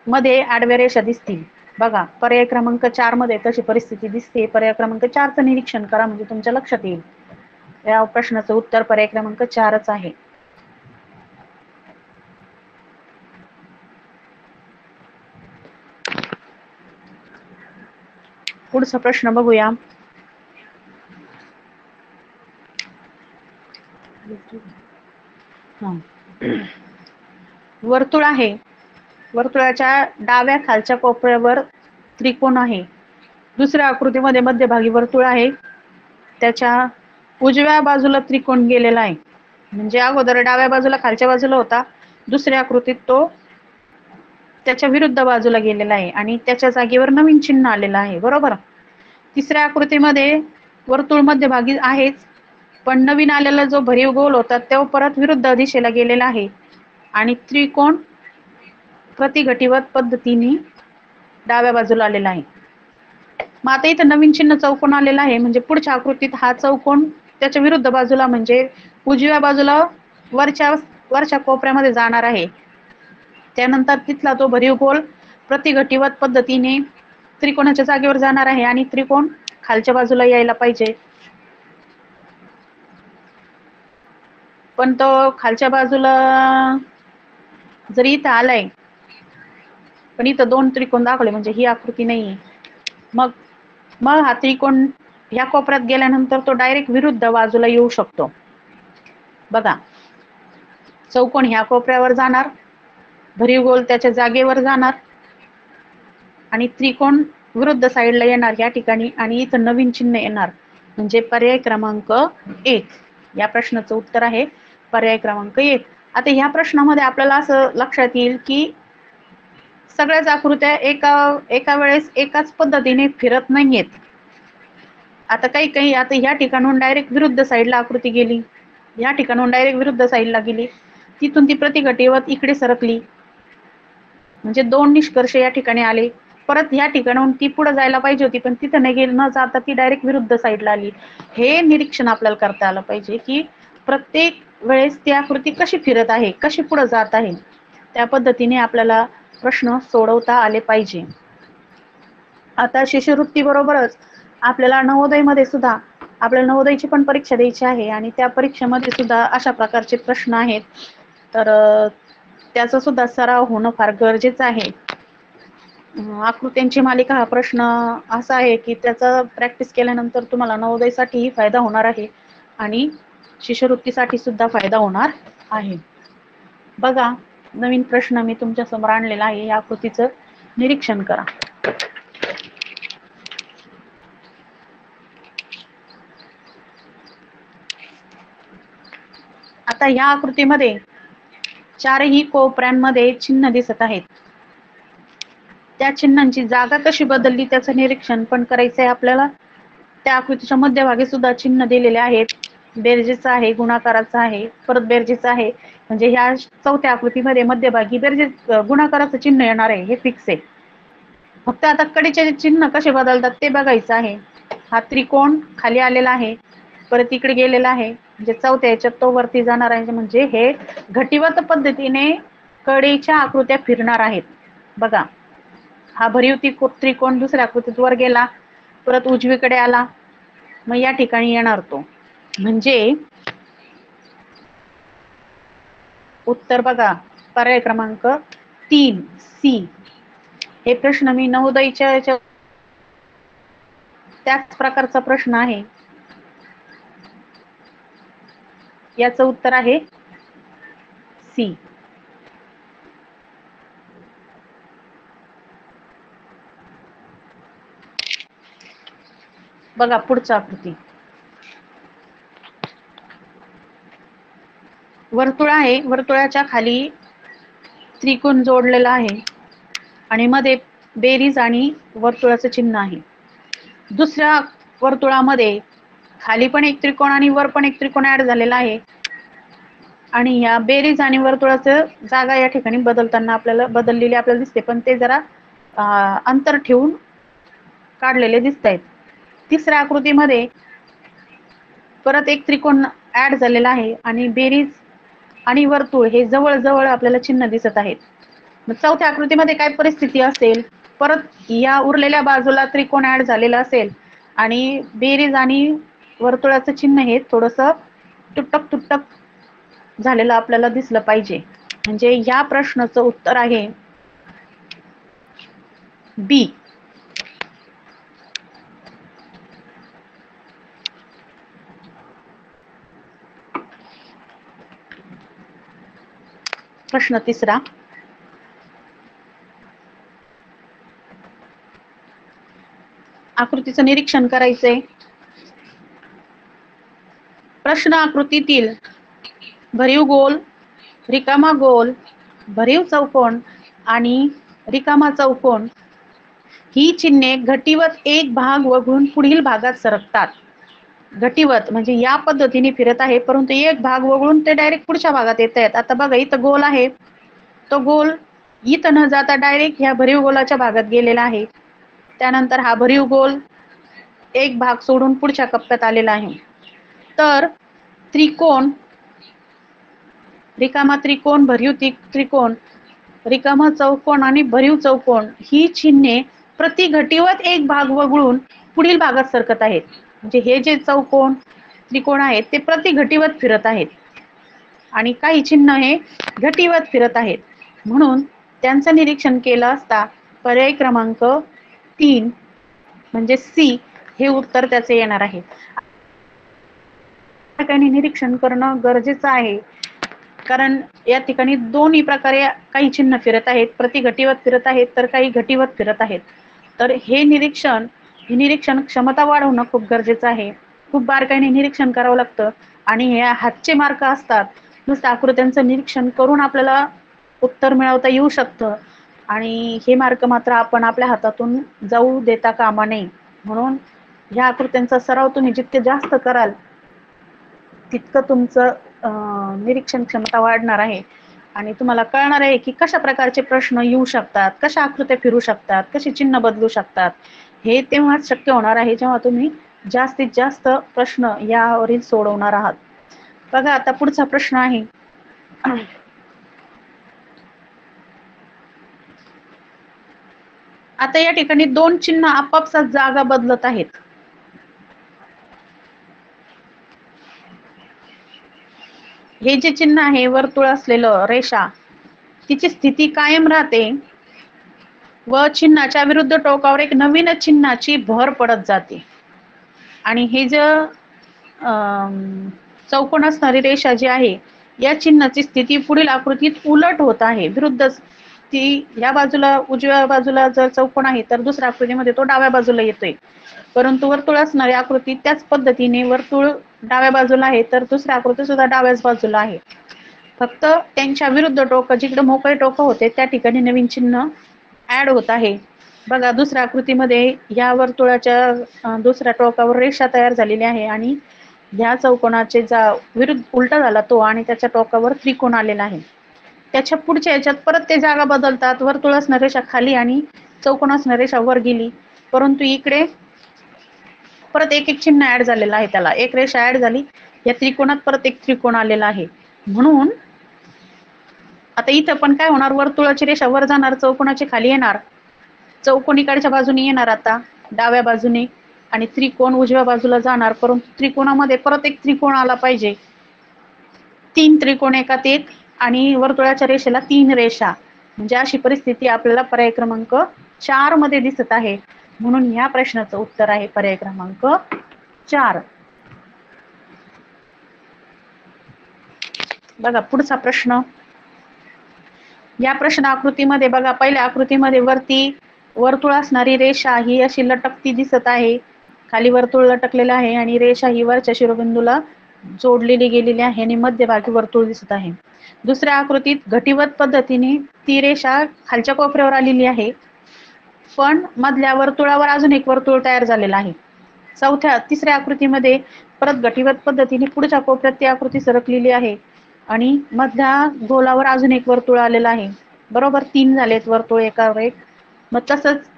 मध्ये आडव्या रेषा दिसतील. बघा, पर्याय क्रमांक 4 मध्ये तशी परिस्थिती दिसते. पर्याय क्रमांक 4चं निरीक्षण करा, म्हणजे तुमच्या लक्षात येईल. या प्रश्नाचं उत्तर पर्याय क्रमांक 4च आहे. पुढचा प्रश्न बघूया. वर्तुळ आहे, वर्तुळाच्या डाव्या खालच्या कोपऱ्यावर त्रिकोण आहे. दुसऱ्या आकृतीमध्ये मध्यभागी वर्तुळ आहे, त्याच्या उजव्या बाजूला त्रिकोण गेलेला आहे, म्हणजे अगोदर डाव्या बाजूला खालच्या बाजूला होता, दुसऱ्या आकृतीत तो त्याच्या विरुद्ध बाजूला गेलेला आहे आणि त्याच्या जागेवर नवीन चिन्ह आलेलं आहे. बरोबर. तिसऱ्या आकृतीमध्ये वर्तुळ मध्यभागी आहेच, पण नवीन आलेला जो भरीव गोल होता तो परत विरुद्ध दिशेला गेलेला आहे आणि त्रिकोण प्रतिघटीवत पद्धतीने डाव्या बाजूला आलेला आहे. मग आता इथं नवीन चिन्ह चौकोन आलेला आहे, म्हणजे पुढच्या आकृतीत हा चौकोन त्याच्या विरुद्ध बाजूला म्हणजे उजव्या बाजूला वरच्या कोपऱ्यामध्ये जाणार आहे. त्यानंतर तिथला तो भरीव गोल प्रतिघटीवत पद्धतीने त्रिकोणाच्या जागेवर जाणार आहे आणि त्रिकोण खालच्या बाजूला यायला पाहिजे, पण तो खालच्या बाजूला जरी इथं आलाय, पण इथं 2 त्रिकोण दाखवले, म्हणजे ही आकृती नाहीये. मग हा त्रिकोण ह्या कोपऱ्यात गेल्यानंतर तो डायरेक्ट विरुद्ध बाजूला येऊ शकतो. बघा, चौकोन ह्या कोपऱ्यावर जाणार, भरीव गोल त्याच्या जागेवर जाणार आणि त्रिकोण विरुद्ध साईडला येणार या ठिकाणी आणि इथं नवीन चिन्ह येणार, म्हणजे पर्याय क्रमांक 1. या प्रश्नाचं उत्तर आहे पर्याय क्रमांक 1. आता ह्या प्रश्नामध्ये आपल्याला असं लक्षात येईल की सगळ्याच आकृत्या एका वेळेस एकाच पद्धतीने फिरत नाहीयेत. आता काही आता ह्या ठिकाणून डायरेक्ट विरुद्ध साईडला आकृती गेली, या ठिकाणून डायरेक्ट विरुद्ध साईडला गेली, तिथून ती प्रतिघटीवत इकडे सरकली, म्हणजे 2 निष्कर्ष या ठिकाणी आले. परत या ठिकाणाहून ती पुढे जायला पाहिजे होती, पण तिथं नाही गेली, न जाता ती डायरेक्ट विरुद्ध साईडला आली. हे निरीक्षण आपल्याला करता आलं पाहिजे की प्रत्येक वेळेस ती आकृती कशी फिरत आहे, कशी पुढे जात आहे, त्या पद्धतीने आपल्याला प्रश्न सोडवता आले पाहिजे. आता शिष्यवृत्ती बरोबरच आपल्याला नवोदयमध्ये सुद्धा आपल्याला नवोदयची पण परीक्षा द्यायची आहे आणि त्या परीक्षेमध्ये सुद्धा अशा प्रकारचे प्रश्न आहेत, तर त्याचा सुद्धा सराव होणं फार गरजेचं आहे. आकृत्यांची मालिका हा प्रश्न असा आहे की त्याचा प्रॅक्टिस केल्यानंतर तुम्हाला नवोदयसाठीही फायदा होणार आहे आणि शिष्यवृत्तीसाठी सुद्धा फायदा होणार आहे. बघा, नवीन प्रश्न मी तुमच्या समोर आणलेला आहे, या आकृतीचं निरीक्षण करा. आता ह्या आकृतीमध्ये 4ही कोपऱ्यांमध्ये चिन्ह दिसत आहेत. त्या चिन्हांची जागा कशी बदलली त्याचं निरीक्षण पण करायचंय आपल्याला. त्या आकृतीच्या मध्यभागी सुद्धा चिन्ह दिलेले आहेत. बेरजेचं आहे, गुणाकाराचं आहे, परत बेरजेचं आहे, म्हणजे ह्या चौथ्या आकृतीमध्ये मध्यभागी बेरजेच गुणाकाराचं चिन्ह येणार आहे, हे फिक्स आहे. फक्त आता कडीचे चिन्ह कसे बदलतात ते बघायचं आहे. हा त्रिकोण खाली आलेला आहे, परत इकडे गेलेला आहे, म्हणजे चौथ्या याच्यात तो वरती जाणार आहे, म्हणजे हे घटीवत पद्धतीने कडीच्या आकृत्या फिरणार आहेत. बघा, हा भरीव त्रिकोण दुसऱ्या आकृतीत वर गेला, परत उजवीकडे आला, मग या ठिकाणी येणार तो, म्हणजे उत्तर बघा पर्याय क्रमांक 3 सी. हे प्रश्न मी नवोदयच्या त्याच प्रकारचा प्रश्न आहे, याचं उत्तर आहे सी. बघा पुढचा आकृती. वर्तुळ आहे, वर्तुळाच्या खाली त्रिकोण जोडलेला आहे आणि मध्ये बेरीज आणि वर्तुळाचं चिन्ह आहे. दुसऱ्या वर्तुळामध्ये खाली पण एक त्रिकोण आणि वर पण एक त्रिकोण ऍड झालेला आहे आणि या बेरीज आणि वर्तुळाचं जागा या ठिकाणी बदलताना बदललेली आपल्याला दिसते, पण ते जरा अंतर ठेवून काढलेले दिसत आहेत. तिसऱ्या आकृतीमध्ये परत एक त्रिकोण ऍड झालेला आहे आणि बेरीज आणि वर्तुळ हे जवळ जवळ आपल्याला चिन्ह दिसत आहेत. मग चौथ्या आकृतीमध्ये काय परिस्थिती असेल, परत या उरलेल्या बाजूला त्रिकोण ऍड झालेला असेल आणि बेरीज आणि वर्तुळाचं चिन्ह हे थोडस तुटक तुटक झालेलं आपल्याला दिसलं पाहिजे. म्हणजे या प्रश्नाचं उत्तर आहे बी. प्रश्न तिसरा, आकृतीचं निरीक्षण करायचंय. प्रश्न आकृतीतील भरीव गोल, रिकामा गोल, भरीव चौकोन आणि रिकामा चौकोन ही चिन्हे घटीवत एक भाग वगळून पुढील भागात सरकतात. घटीवत म्हणजे या पद्धतीने फिरत आहे, परंतु एक भाग वगळून ते डायरेक्ट पुढच्या भागात येत आहेत. आता बघा, इथं गोल आहे, तो गोल इथं न जाता डायरेक्ट ह्या भरीव गोलाच्या भागात गेलेला आहे. त्यानंतर हा भरीव गोल एक भाग सोडून पुढच्या कप्प्यात आलेला आहे. तर त्रिकोण, रिकामा त्रिकोण, भरीव त्रिकोण, रिकामा चौकोन आणि भरीव चौकोन ही चिन्हे प्रति घटीवत एक भाग वगळून पुढील भागात सरकत आहेत. म्हणजे हे जे चौकोन, त्रिकोण आहेत ते प्रति घटीवत फिरत आहेत आणि काही चिन्ह हे घटीवत फिरत आहेत. म्हणून त्यांचं निरीक्षण केलं असता पर्याय क्रमांक 3 म्हणजे सी हे उत्तर त्याचे येणार आहे. ठिकाणी निरीक्षण करणं गरजेचं आहे, कारण या ठिकाणी दोन्ही प्रकारे काही चिन्ह फिरत आहेत, प्रति घटीवत फिरत आहेत तर काही घटीवत फिरत आहेत. तर हे निरीक्षण क्षमता वाढवणं खूप गरजेचं आहे. खूप बारकाईने निरीक्षण करावं लागतं आणि हे हातचे मार्क असतात. नुसतं आकृत्यांचं निरीक्षण करून आपल्याला उत्तर मिळवता येऊ शकतं आणि हे मार्क मात्र आपण आपल्या हातातून जाऊ देता कामा नये. म्हणून ह्या आकृत्यांचा सराव तुम्ही जितके जास्त कराल तितकं तुमचं निरीक्षण क्षमता वाढणार आहे आणि तुम्हाला कळणार आहे की कशा प्रकारचे प्रश्न येऊ शकतात, कशा आकृत्या फिरू शकतात, कशी चिन्ह बदलू शकतात. हे तेव्हाच शक्य होणार आहे जेव्हा तुम्ही जास्तीत जास्त प्रश्न यावरील सोडवणार आहात. बघा, आता पुढचा प्रश्न आहे. आता या ठिकाणी दोन चिन्ह आपापसात जागा बदलत आहेत. हे जे चिन्ह आहे वर्तुळ असलेलं रेषा, तिची स्थिती कायम राहते व चिन्हाच्या विरुद्ध टोकावर एक नवीन चिन्हाची भर पडत जाते. आणि हे जे चौकोन असणारी रेषा जी आहे या चिन्हाची स्थिती पुढील आकृतीत उलट होत आहे. विरुद्ध ती या बाजूला उजव्या बाजूला जर चौकोन आहे तर दुसऱ्या आकृतीमध्ये तो डाव्या बाजूला येतोय, परंतु वर्तुळ असणारी आकृती त्याच पद्धतीने वर्तुळ डाव्या बाजूला आहे तर दुसऱ्या आकृती सुद्धा डाव्याच बाजूला आहे. फक्त त्यांच्या विरुद्ध टोक, जिकडे मोकळे टोक होते त्या ठिकाणी नवीन चिन्ह ऍड होत आहे. बघा, दुसऱ्या आकृतीमध्ये या वर्तुळाच्या दुसऱ्या टोकावर रेषा तयार झालेली आहे आणि ह्या चौकोनाचे विरुद्ध उलटा झाला तो आणि त्याच्या टोकावर त्रिकोण आलेला आहे. त्याच्या पुढच्या याच्यात परत ते जागा बदलतात. वर्तुळ असणारी रेषा खाली आणि चौकोन असणारी रेषा वर गेली, परंतु इकडे परत एक एक चिन्ह ऍड झालेलं आहे. त्याला एक रेषा ऍड झाली, या त्रिकोणात परत एक त्रिकोण आलेला आहे. म्हणून आता इथं पण काय होणार, वर्तुळाची रेषा वर जाणार, चौकोनाची खाली येणार, चौकोन इकडच्या बाजूने येणार आता डाव्या बाजूने आणि त्रिकोण उजव्या बाजूला जाणार, परंतु त्रिकोणामध्ये परत एक त्रिकोण आला पाहिजे. 3 त्रिकोण एकात एक आणि वर्तुळाच्या रेषेला 3 रेषा, म्हणजे अशी परिस्थिती आपल्याला पर्याय क्रमांक 4 मध्ये दिसत आहे. म्हणून ह्या प्रश्नाचं उत्तर आहे पर्याय क्रमांक 4. बघा पुढचा प्रश्न. या प्रश्न आकृतीमध्ये बघा, पहिल्या आकृतीमध्ये वरती वर्तुळ असणारी रेषा ही अशी लटकती दिसत आहे. खाली वर्तुळ लटकलेलं आहे आणि रेषा ही वरच्या शिरोबिंदूला जोडलेली गेलेली आहे आणि मध्यभागी वर्तुळ दिसत आहे. दुसऱ्या आकृतीत घटीवत पद्धतीने ती रेषा खालच्या कोपऱ्यावर आलेली आहे, पण मधल्या वर्तुळावर अजून एक वर्तुळ तयार झालेला आहे. तिसऱ्या आकृतीमध्ये परत घटीवत पद्धतीने पुढच्या कोपऱ्यात ती आकृती सरकलेली आहे आणि मधल्या गोलावर अजून एक वर्तुळ आलेला आहे. बरोबर 3 झालेत वर्तुळ एकावर एक. मग तसंच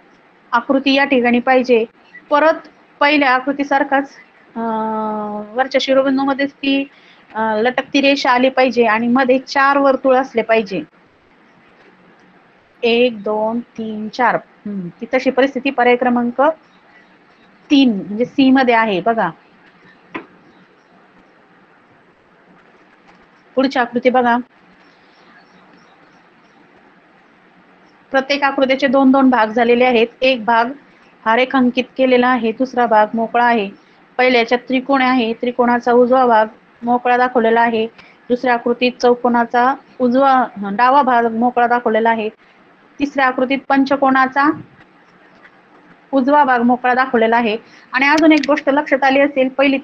आकृती या ठिकाणी पाहिजे. परत पहिल्या आकृतीसारखाच वरच्या शिरोबिंदूमध्येच ती लटकती रेषा आली पाहिजे आणि मध्ये 4 वर्तुळ असले पाहिजे. 1 2 3 4. ती तशी परिस्थिती पर्याय क्रमांक 3 म्हणजे सी मध्ये आहे बघा. पुढची आकृती बघा. प्रत्येक आकृतीचे 2-2 भाग झालेले आहेत. एक भाग हा रेखांकित केलेला आहे, दुसरा भाग मोकळा आहे. पहिल्याच्यात त्रिकोण आहे, त्रिकोणाचा उजवा भाग मोकळा दाखवलेला आहे. दुसऱ्या आकृतीत चौकोनाचा डावा भाग मोकळा दाखवलेला आहे. तिसऱ्या आकृतीत पंचकोनाचा उजवा भाग मोकळा दाखवलेला आहे. आणि अजून एक गोष्ट लक्षात आली असेल, पहिली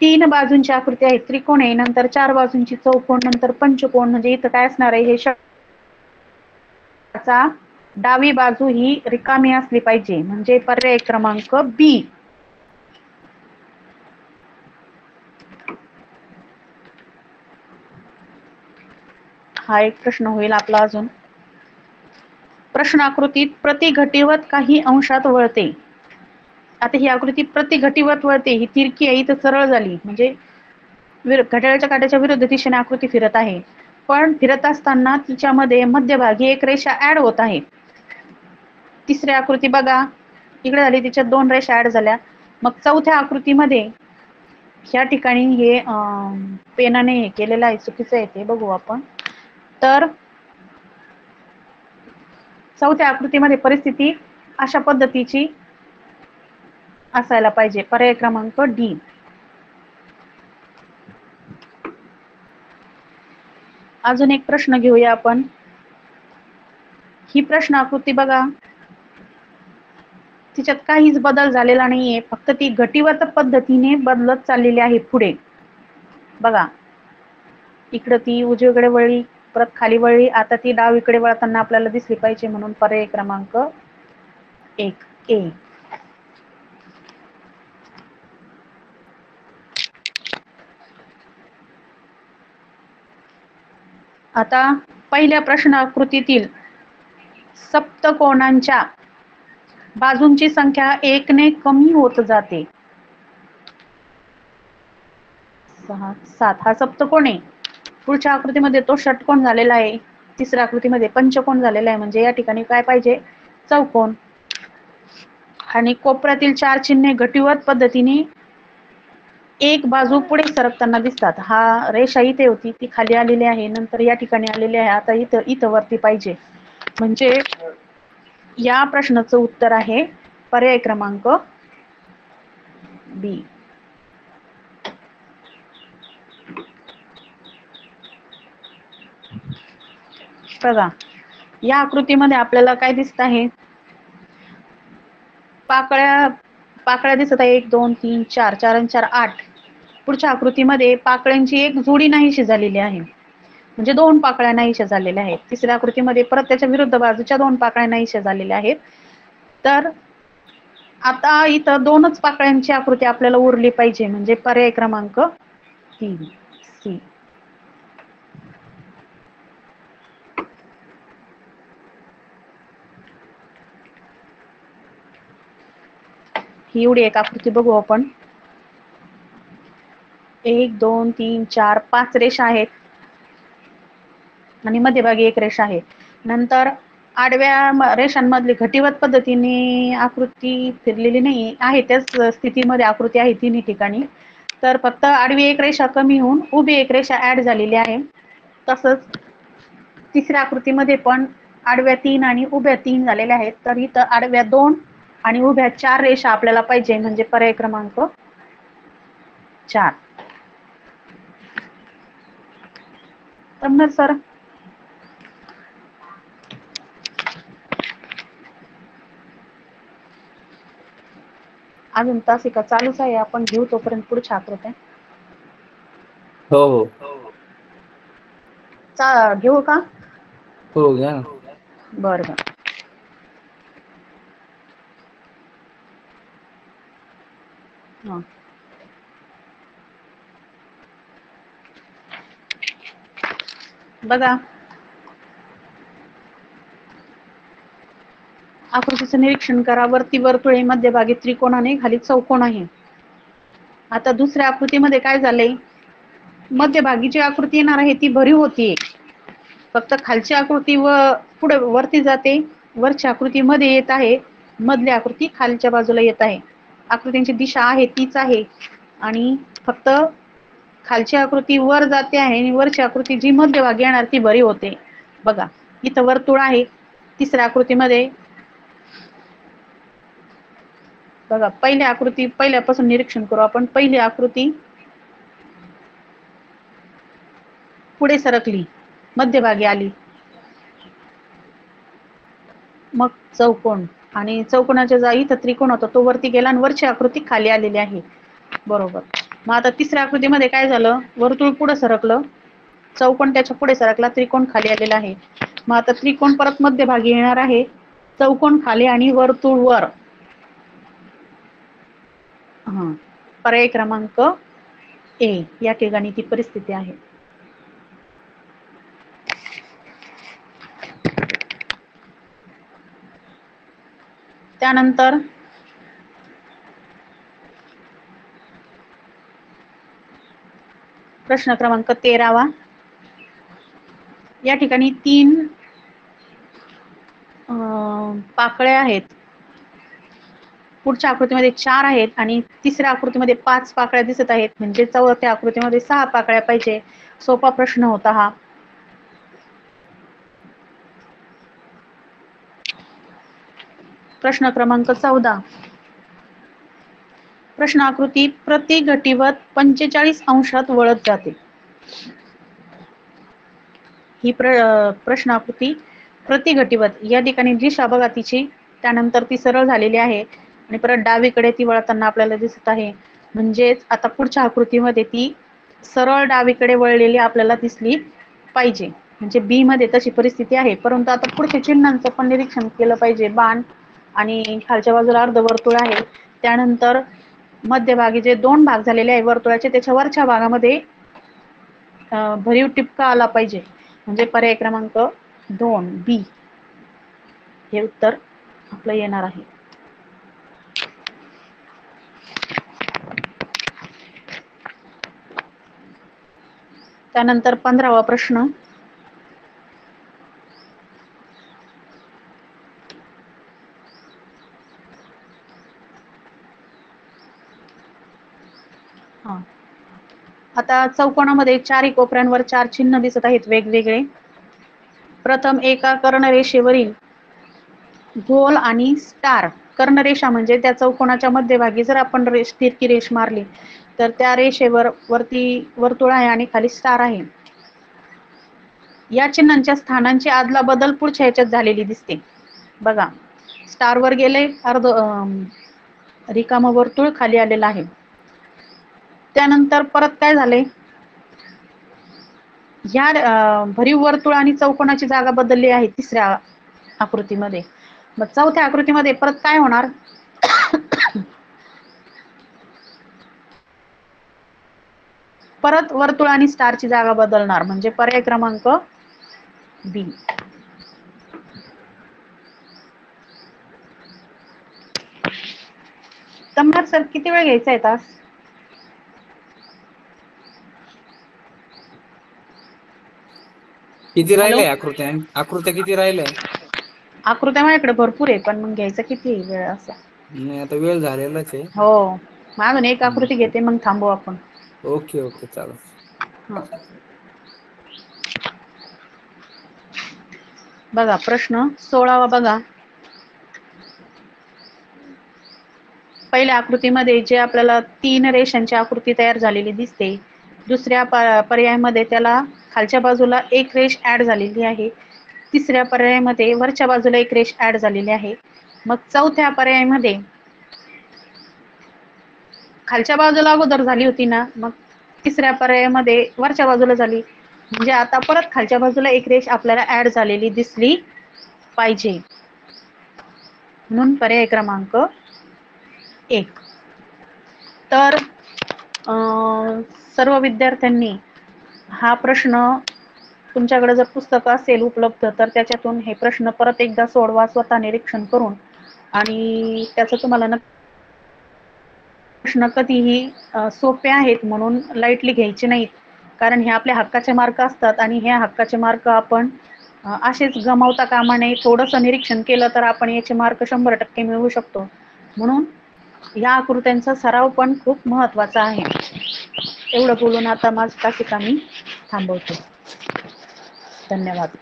तीन बाजूंची आकृती आहे, त्रिकोण आहे, नंतर 4 बाजूंची चौकोन, नंतर पंचकोन. म्हणजे इथं काय असणार आहे, हे डावी बाजू ही रिकामी असली पाहिजे, म्हणजे पर्याय क्रमांक बी. हा एक प्रश्न होईल आपला अजून. प्रश्न आकृतीत प्रतिघटीवत काही अंशात वळते. आता ही आकृती प्रतिघटीवत वळते, ही तिरकी आहे, इथं सरळ झाली, म्हणजे घड्याळाच्या काट्याच्या विरुद्ध दिशेने आकृती फिरत आहे. पण फिरत असताना तिच्यामध्ये मध्यभागी एक रेषा ऍड होत आहे. तिसरी आकृती बघा, इकडे झाली, तिच्यात 2 रेषा ऍड झाल्या. मग चौथ्या आकृतीमध्ये ह्या ठिकाणी हे पेनाने हे केलेलं आहे, चुकीचं आहे, ते बघू आपण. तर चौथ्या आकृतीमध्ये परिस्थिती अशा पद्धतीची असायला पाहिजे, पर्याय क्रमांक डी. अजून एक प्रश्न घेऊया आपण. ही प्रश्न आकृती बघा, तिच्यात काहीच बदल झालेला नाहीये, फक्त ती घटीवत पद्धतीने बदलत चाललेली आहे पुढे. बघा, इकडे ती उजवीकडे वळली, परत खाली वळली, आता ती डावीकडे वळताना आपल्याला दिसली पाहिजे, म्हणून पर्याय क्रमांक 1 ए. आता पहिल्या प्रश्न आकृतीतील सप्तकोनांच्या बाजूंची संख्या 1 ने कमी होत जाते. 6 7 हा सप्तकोन आहे. पुढच्या आकृतीमध्ये तो षटकोन झालेला आहे. तिसऱ्या आकृतीमध्ये पंचकोन झालेला आहे, म्हणजे या ठिकाणी काय पाहिजे, चौकोन. आणि कोपऱ्यातील 4 चिन्हे घटीवत पद्धतीने एक बाजू पुढे सरकताना दिसतात. हा रेषा इथे होती, ती खाली आलेली आहे, नंतर या ठिकाणी आलेली आहे, आता इथं वरती पाहिजे. म्हणजे या प्रश्नाचं उत्तर आहे पर्याय क्रमांक बी. बघा, या आकृतीमध्ये आपल्याला काय दिसत आहे, पाकळ्या दिसत आहे, 1 2 3 4, 4 आणि 4 8. पुढच्या आकृतीमध्ये पाकळ्यांची एक जोडी नाहीशी झालेली आहे, म्हणजे 2 पाकळ्या नाहीशा झालेल्या आहेत. तिसऱ्या आकृतीमध्ये परत त्याच्या विरुद्ध बाजूच्या 2 पाकळ्या नाहीशा झालेल्या आहेत. तर आता इथं 2च पाकळ्यांची आकृती आपल्याला उरली पाहिजे, म्हणजे पर्याय क्रमांक 3 सी. ही एवढी एक आकृती बघू आपण. 1 2 3 4 5 रेषा आहेत आणि मध्यभागी एक रेषा आहे. नंतर आडव्या रेषांमधली घटीवत पद्धतीने आकृती फिरलेली नाही आहे, त्याच स्थितीमध्ये आकृती आहे तिन्ही ठिकाणी. तर फक्त आडवी एक रेषा कमी होऊन उभी एक रेषा ऍड झालेली आहे. तसंच तिसऱ्या आकृतीमध्ये पण आडव्या 3 आणि उभ्या 3 झालेल्या आहेत. तर इथं आडव्या 2 आणि उभ्या 4 रेषा आपल्याला पाहिजे, म्हणजे पर्याय क्रमांक 4. सर, अजून तासिका चालूच आहे, आपण घेऊ तोपर्यंत पुढच्या आकृत्या. हो हो घेऊ का? हो घ्या ना. बरं. हा. बघा, आकृतीचं निरीक्षण करा. वरती वर्तुळ आहे, मध्यभागी त्रिकोण आणि खाली चौकोन आहे. आता दुसऱ्या आकृतीमध्ये काय झालंय, मध्यभागी जी आकृती येणार आहे ती भरीव होतीये. फक्त खालची आकृती पुढे वरती जाते, वरच्या आकृती मध्ये येत आहे, मधली आकृती खालच्या बाजूला येत आहे. आकृतींची दिशा आहे तीच आहे आणि फक्त खालची आकृती वर जाते आहे आणि वरची आकृती जी मध्यभागी येणार ती भरीव होते. बघा, इथं वर्तुळ आहे. तिसऱ्या आकृतीमध्ये बघा, पहिल्या आकृती पहिल्यापासून निरीक्षण करू आपण. पहिली आकृती पुढे सरकली, मध्यभागी आली, मग चौकोन, आणि चौकोनाच्या जागी इथं त्रिकोण होता तो वरती गेला आणि वरची आकृती खाली आलेली आहे. बरोबर. मग आता तिसऱ्या आकृतीमध्ये काय झालं, वर्तुळ पुढे सरकलं, चौकोन त्याच्या पुढे सरकला, त्रिकोण खाली आलेला आहे. मग आता त्रिकोण परत मध्यभागी येणार आहे, चौकोन खाली आणि वर्तुळ वर. हा, पर्याय क्रमांक ए या ठिकाणी ती परिस्थिती आहे. त्यानंतर प्रश्न क्रमांक 13वा. या ठिकाणी 3 पाकळ्या आहेत. पुढच्या आकृतीमध्ये 4 आहेत आणि तिसऱ्या आकृतीमध्ये 5 पाकळ्या दिसत आहेत. म्हणजे चौथ्या आकृतीमध्ये 6 पाकळ्या पाहिजे. सोपा प्रश्न होता हा. प्रश्न क्रमांक 14. प्रश्न आकृती प्रति घटीवत 45 अंशात वळत जाते. ही प्रश्न आकृती प्रति घटीवत, या ठिकाणी दिशा बघा तिची, त्यानंतर ती सरळ झालेली आहे आणि परत डावीकडे ती वळताना आपल्याला दिसत आहे. म्हणजेच आता पुढच्या आकृतीमध्ये ती सरळ डावीकडे वळलेली आपल्याला दिसली पाहिजे. म्हणजे बी मध्ये तशी परिस्थिती आहे. परंतु आता पुढच्या चिन्हांचं पण निरीक्षण केलं पाहिजे. बाण आणि खालच्या बाजूला अर्धवर्तुळ आहे. त्यानंतर मध्यभागी जे 2 भाग झालेले आहे वर्तुळाचे, त्याच्या वरच्या भागामध्ये भरीव टिपका आला पाहिजे. म्हणजे पर्याय क्रमांक 2 बी हे उत्तर आपलं येणार आहे. त्यानंतर 15वा प्रश्न. हा, आता चौकोनामध्ये 4 कोपऱ्यांवर 4 चिन्ह दिसत आहेत वेगवेगळे. प्रथम एका कर्णरेषेवरील गोल आणि स्टार. कर्णरेषा म्हणजे त्या चौकोनाच्या मध्यभागी जर आपण तिरकी रेष मारली तर त्या रेषेवर वरती वर्तुळ आहे आणि खाली स्टार आहे. या चिन्हांच्या स्थानांची आदला बदल पुढच्या ह्याच्यात झालेली दिसते. बघा, स्टार वर गेले, रिकाम वर्तुळ खाली आलेलं आहे. त्यानंतर परत काय झाले, ह्या भरीव वर्तुळ आणि चौकोनाची जागा बदलली आहे तिसऱ्या आकृतीमध्ये. मग चौथ्या आकृतीमध्ये परत काय होणार, परत वर्तुळ आणि स्टारची जागा बदलणार. म्हणजे पर्याय क्रमांक बी. तम्मार सर किती वेळ घ्यायचा आहे तास? किती हॅलो, राहिलंय आकृत्या? आकृत्या किती राहिलंय? आकृत्या माझ्याकडे भरपूर आहे, पण मग घ्यायचा किती वेळ असा? नाही, आता वेळ झालेलाच आहे. हो, अजून एक आकृती घेते मग थांबू आपण. ओके ओके, चालेल. बघा, प्रश्न 16वा बघा. पहिल्या आकृतीमध्ये जे आपल्याला 3 रेषांची आकृती तयार झालेली दिसते. दुसऱ्या पर्यायामध्ये त्याला खालच्या बाजूला एक रेष ऍड झालेली आहे. तिसऱ्या पर्यायामध्ये वरच्या बाजूला एक रेष ऍड झालेली आहे. मग चौथ्या पर्यायामध्ये खालच्या बाजूला अगोदर झाली होती ना, मग तिसऱ्या पर्यायामध्ये वरच्या बाजूला झाली. म्हणजे आता परत खालच्या बाजूला एक रेष आपल्याला ऍड झालेली दिसली पाहिजे. म्हणून पर्याय क्रमांक 1. तर सर्व विद्यार्थ्यांनी हा प्रश्न, तुमच्याकडे जर पुस्तक असेल उपलब्ध तर त्याच्यातून हे प्रश्न परत एकदा सोडवा, स्वतः निरीक्षण करून. आणि त्याचं तुम्हाला प्रश्न कधीही सोपे आहेत म्हणून लाईटली घ्यायचे नाहीत, कारण हे आपल्या हक्काचे मार्क असतात आणि ह्या हक्काचे मार्क आपण असेच गमावता कामा नये. थोडंसं निरीक्षण केलं तर आपण याचे मार्क 100% मिळवू शकतो. म्हणून या आकृत्यांचा सराव पण खूप महत्वाचा आहे. एवढं बोलून आता माझं तासिका मी थांबवते. धन्यवाद.